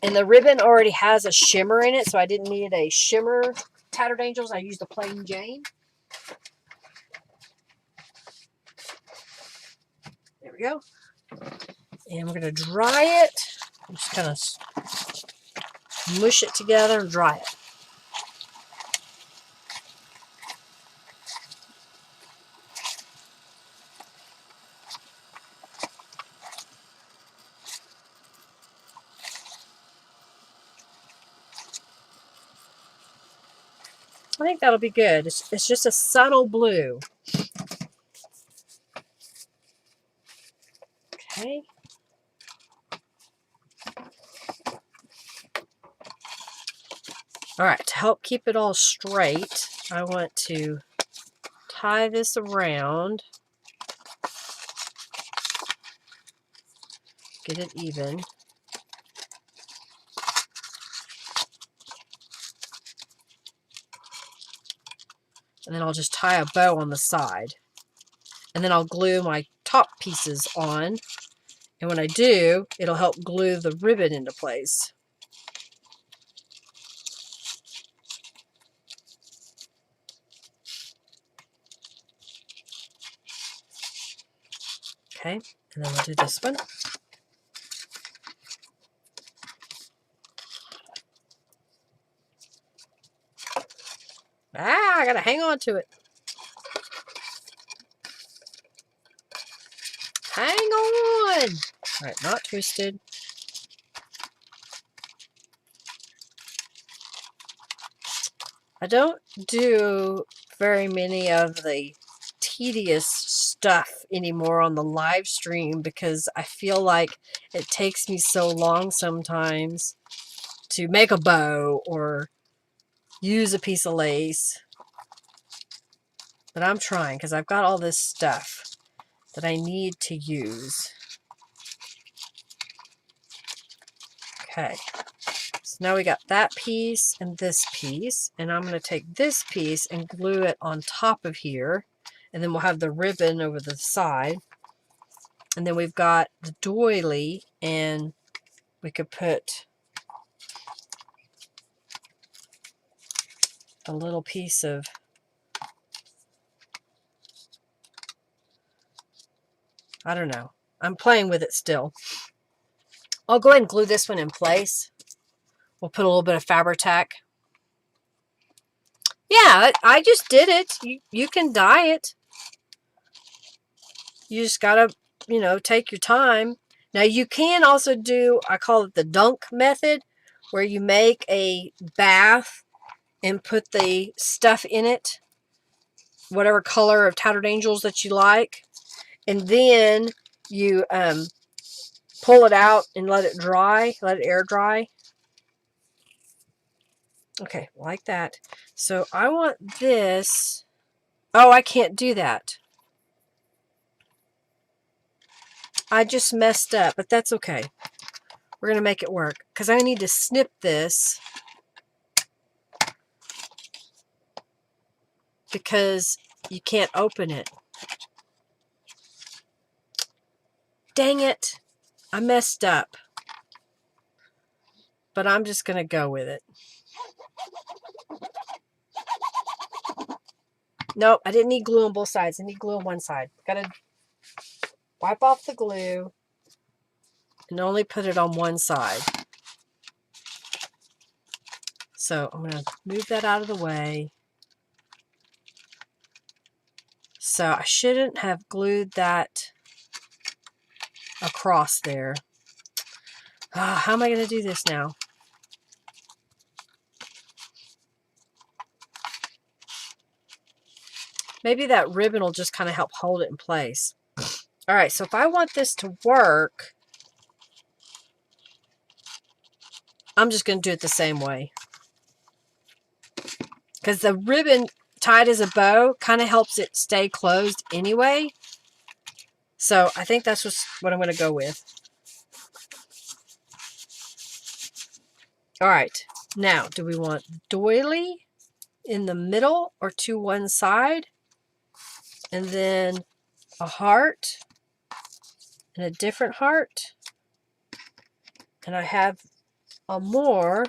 And the ribbon already has a shimmer in it, so I didn't need a shimmer Tattered Angels. I used a plain Jane. There we go. And we're going to dry it. I'm just kind of mush it together and dry it. I think that'll be good. It's just a subtle blue. Okay. All right, to help keep it all straight, I want to tie this around. Get it even. And then I'll just tie a bow on the side. And then I'll glue my top pieces on. And when I do, it'll help glue the ribbon into place. Okay, and then we'll do this one. I gotta hang on to it. Hang on! All right, not twisted. I don't do very many of the tedious stuff anymore on the live stream because I feel like it takes me so long sometimes to make a bow or use a piece of lace. But I'm trying because I've got all this stuff that I need to use. Okay. So now we got that piece and this piece, and I'm going to take this piece and glue it on top of here, and then we'll have the ribbon over the side, and then we've got the doily, and we could put a little piece of I don't know. I'm playing with it still. I'll go ahead and glue this one in place. We'll put a little bit of Fabri-Tac. Yeah, I just did it. You can dye it. You just gotta, take your time. Now you can also do, I call it the dunk method, where you make a bath and put the stuff in it, whatever color of Tattered Angels that you like, and then you pull it out and let it dry, let it air dry. Okay, like that. So I want this. Oh, I can't do that. I just messed up, but that's okay. We're going to make it work because I need to snip this because you can't open it. Dang it. I messed up. But I'm just going to go with it. Nope, I didn't need glue on both sides. I need glue on one side. Gotta wipe off the glue and only put it on one side. So I'm going to move that out of the way. So I shouldn't have glued that across there. How am I going to do this now? Maybe that ribbon will just kind of help hold it in place. All right, so if I want this to work, I'm just going to do it the same way. Because the ribbon tied as a bow kind of helps it stay closed anyway. So I think that's just what I'm going to go with. All right, now do we want doily in the middle or to one side? And then a heart and a different heart. And I have a more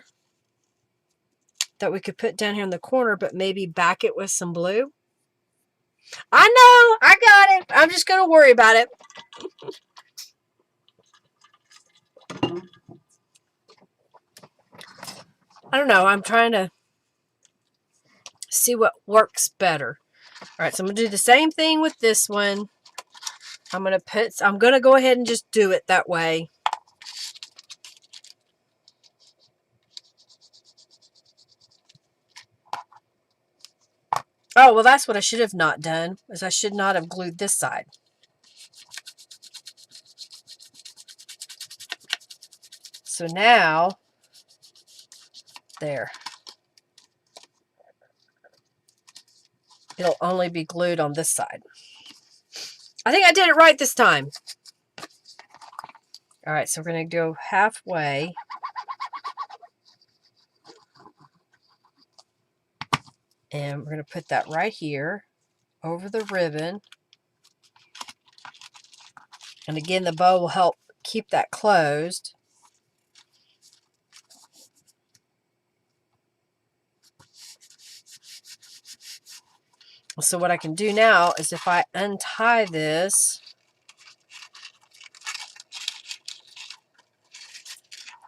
that we could put down here in the corner, but maybe back it with some blue. I know, I got it. I'm just going to worry about it. I don't know. I'm trying to see what works better. All right, so I'm going to do the same thing with this one. I'm going to go ahead and just do it that way. Oh, well, that's what I should have not done, is I should not have glued this side. So now, there. It'll only be glued on this side. I think I did it right this time. All right, so we're going to go halfway. And we're going to put that right here over the ribbon. And again, the bow will help keep that closed. So what I can do now is if I untie this,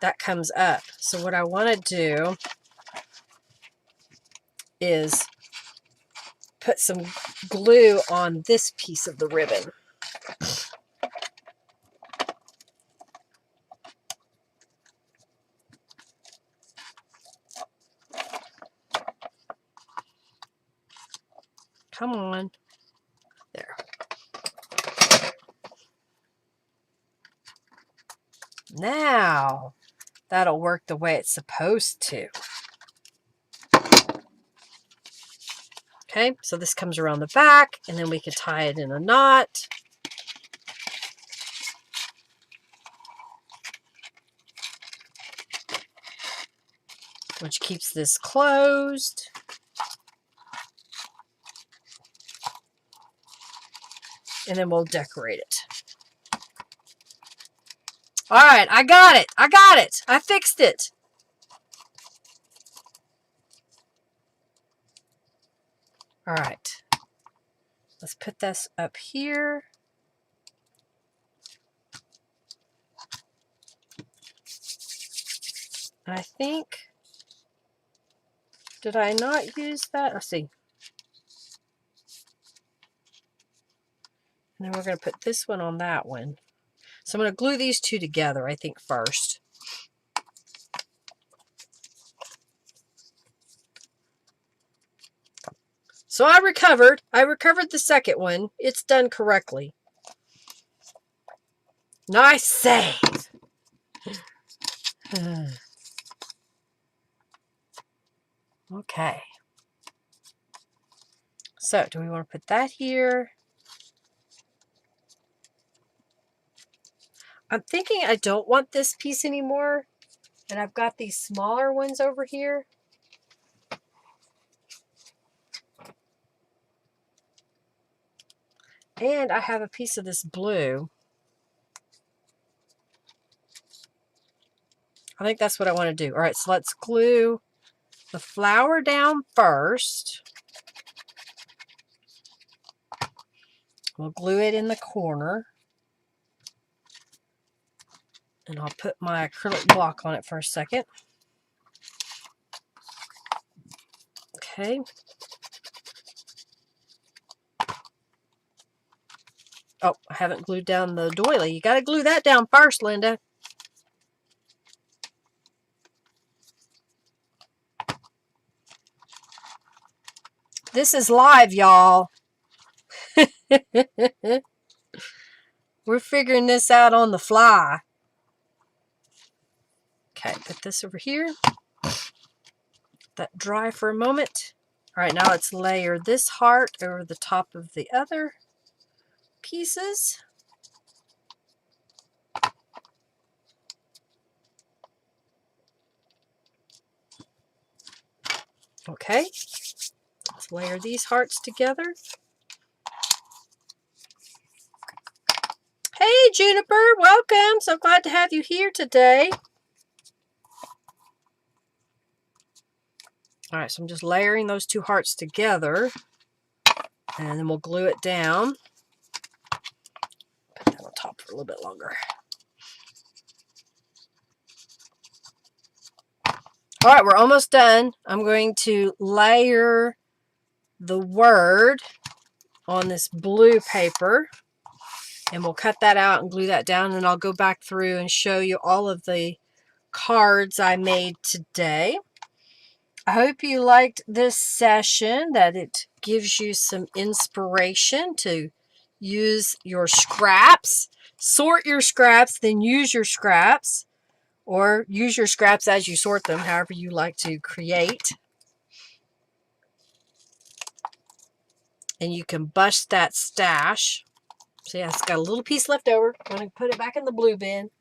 that comes up. So what I want to do is put some glue on this piece of the ribbon. Come on. There. Now, that'll work the way it's supposed to. Okay, so this comes around the back, and then we could tie it in a knot. Which keeps this closed. And then we'll decorate it. All right, I got it. I got it. I fixed it. All right. Let's put this up here. And I think, did I not use that? Let's see. And then we're going to put this one on that one. So I'm going to glue these two together, I think, first. So I recovered the second one. It's done correctly. Nice save. Okay. So, do we want to put that here? I'm thinking I don't want this piece anymore. And I've got these smaller ones over here. And I have a piece of this blue. I think that's what I want to do. All right, so let's glue the flower down first. We'll glue it in the corner. And I'll put my acrylic block on it for a second. Okay. Oh, I haven't glued down the doily. You got to glue that down first, Linda. This is live, y'all. We're figuring this out on the fly. Okay, put this over here. Let that dry for a moment. All right, now let's layer this heart over the top of the other pieces. Okay, let's layer these hearts together. Hey, Juniper, welcome. So glad to have you here today. All right, so I'm just layering those two hearts together, and then we'll glue it down. Put that on top for a little bit longer. All right, we're almost done. I'm going to layer the word on this blue paper, and we'll cut that out and glue that down, and I'll go back through and show you all of the cards I made today. I hope you liked this session, that it gives you some inspiration to use your scraps. Sort your scraps, then use your scraps, or use your scraps as you sort them, however you like to create. And you can bust that stash. So yeah, it's got a little piece left over. I'm going to put it back in the blue bin.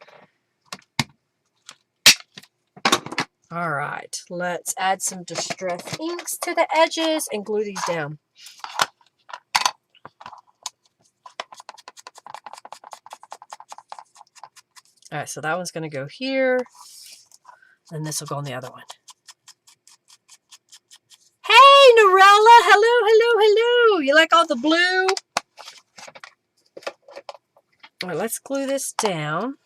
All right, let's add some distress inks to the edges and glue these down. All right, so that one's going to go here, and this will go on the other one. Hey, Norella! Hello, hello, hello! You like all the blue? All right, let's glue this down.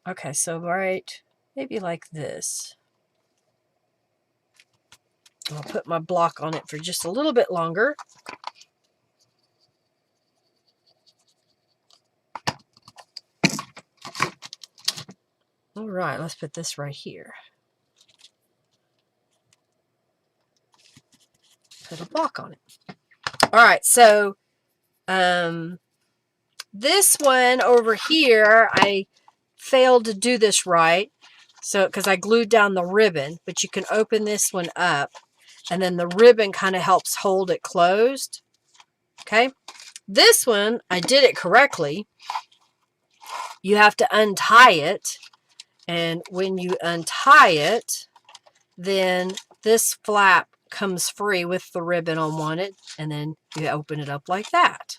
Okay, so right, maybe like this. I'll put my block on it for just a little bit longer. All right, let's put this right here. Put a block on it. All right, so this one over here, I failed to do this right. So, because I glued down the ribbon, but you can open this one up, and then the ribbon kind of helps hold it closed. Okay. This one, I did it correctly. You have to untie it. And when you untie it, then this flap comes free with the ribbon on one, and then you open it up like that.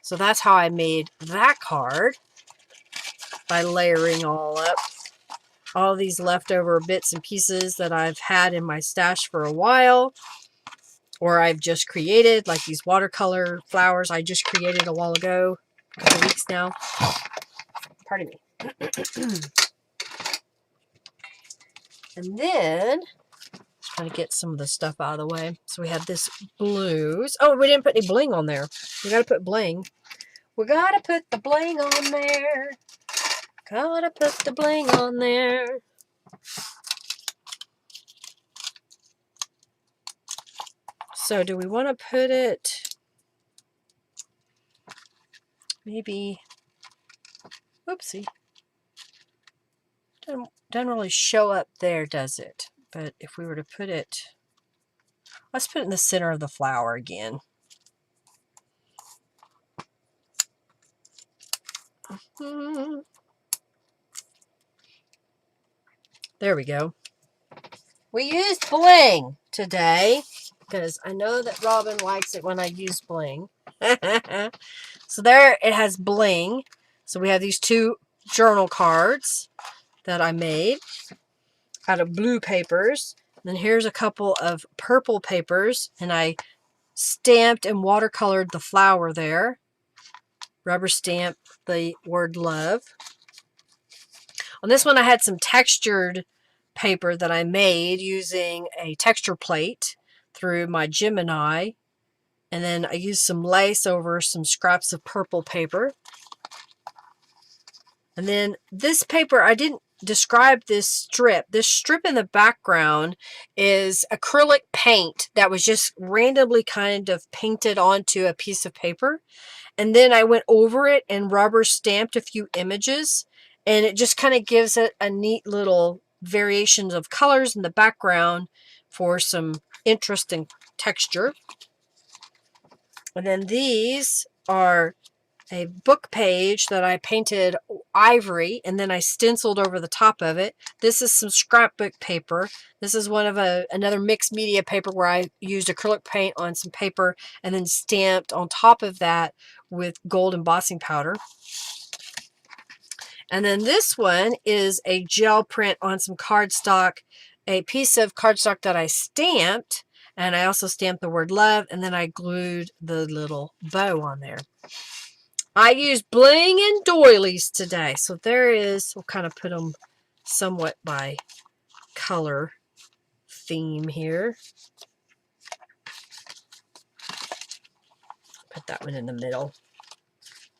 So that's how I made that card, by layering all up all these leftover bits and pieces that I've had in my stash for a while, or I've just created, like these watercolor flowers I just created a while ago, a couple weeks now. Pardon me. And then, trying to get some of the stuff out of the way. So we have this blues. Oh, we didn't put any bling on there. We got to put bling. We got to put the bling on there. Gotta put the bling on there. So do we want to put it maybe, oopsie, doesn't really show up there, does it? But if we were to put it, let's put it in the center of the flower again. There we go. We used bling today because I know that Robin likes it when I use bling. So there it has bling. So we have these 2 journal cards that I made out of blue papers. And then here's a couple of purple papers, and I stamped and watercolored the flower there. Rubber stamp the word love. On this one I had some textured paper that I made using a texture plate through my Gemini, and then I used some lace over some scraps of purple paper. And then this paper, I didn't describe this strip. This strip in the background is acrylic paint that was just randomly kind of painted onto a piece of paper. And then I went over it and rubber stamped a few images, and it just kind of gives it a neat little variations of colors in the background for some interesting texture. And then these are a book page that I painted ivory, and then I stenciled over the top of it. This is some scrapbook paper. This is one of another mixed media paper where I used acrylic paint on some paper and then stamped on top of that with gold embossing powder. And then this one is a gel print on some cardstock, a piece of cardstock that I stamped, and I also stamped the word love, and then I glued the little bow on there. I used bling and doilies today. So there is, we'll kind of put them somewhat by color theme here. Put that one in the middle.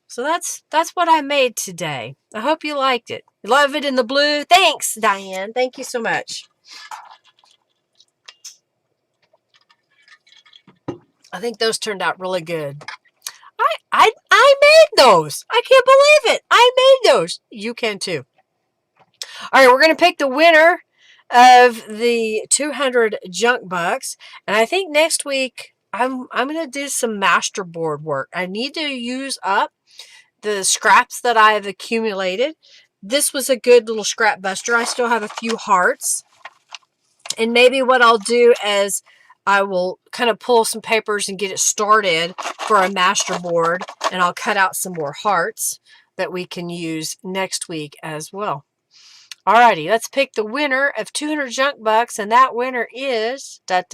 So that's what I made today. I hope you liked it. You love it in the blue? Thanks, Diane. Thank you so much. I think those turned out really good. I made those. I can't believe it. I made those. You can too. All right, we're going to pick the winner of the 200 junk bucks. And I think next week I'm going to do some masterboard work. I need to use up the scraps that I've accumulated. This was a good little scrap buster. I still have a few hearts. And maybe what I'll do is I will kind of pull some papers and get it started for a masterboard, and I'll cut out some more hearts that we can use next week as well. Alrighty, let's pick the winner of 200 junk bucks, and that winner is Connie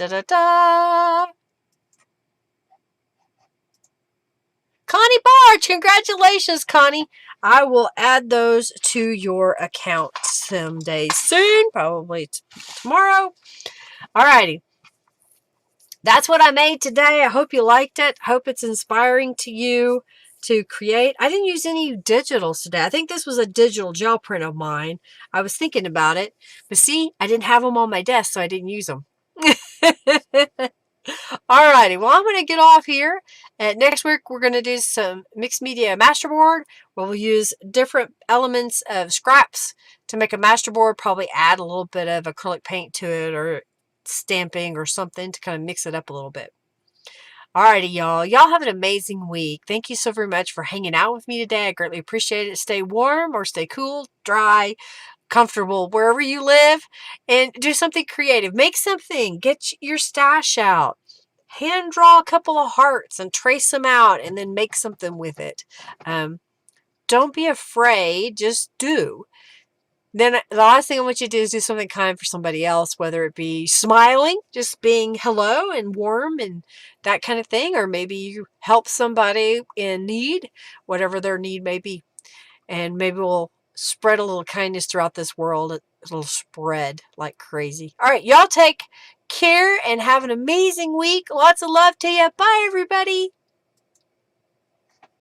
Barge. Congratulations, Connie. I will add those to your account someday soon, probably tomorrow. Alrighty. That's what I made today. I hope you liked it. I hope it's inspiring to you to create. I didn't use any digitals today. I think this was a digital gel print of mine. I was thinking about it. But see, I didn't have them on my desk, so I didn't use them. Alrighty, well, I'm going to get off here. And next week, we're going to do some mixed media masterboard where we'll use different elements of scraps to make a masterboard, probably add a little bit of acrylic paint to it or stamping or something to kind of mix it up a little bit. Alrighty, y'all. Y'all have an amazing week. Thank you so very much for hanging out with me today. I greatly appreciate it. Stay warm or stay cool, dry, comfortable, wherever you live, and do something creative. Make something. Get your stash out. Hand draw a couple of hearts and trace them out and then make something with it. Don't be afraid. Just do. Then the last thing I want you to do is do something kind for somebody else, whether it be smiling, just being hello and warm and that kind of thing, or maybe you help somebody in need, whatever their need may be. And maybe we'll spread a little kindness throughout this world. It'll spread like crazy. All right, y'all take care and have an amazing week. Lots of love to you. Bye, everybody.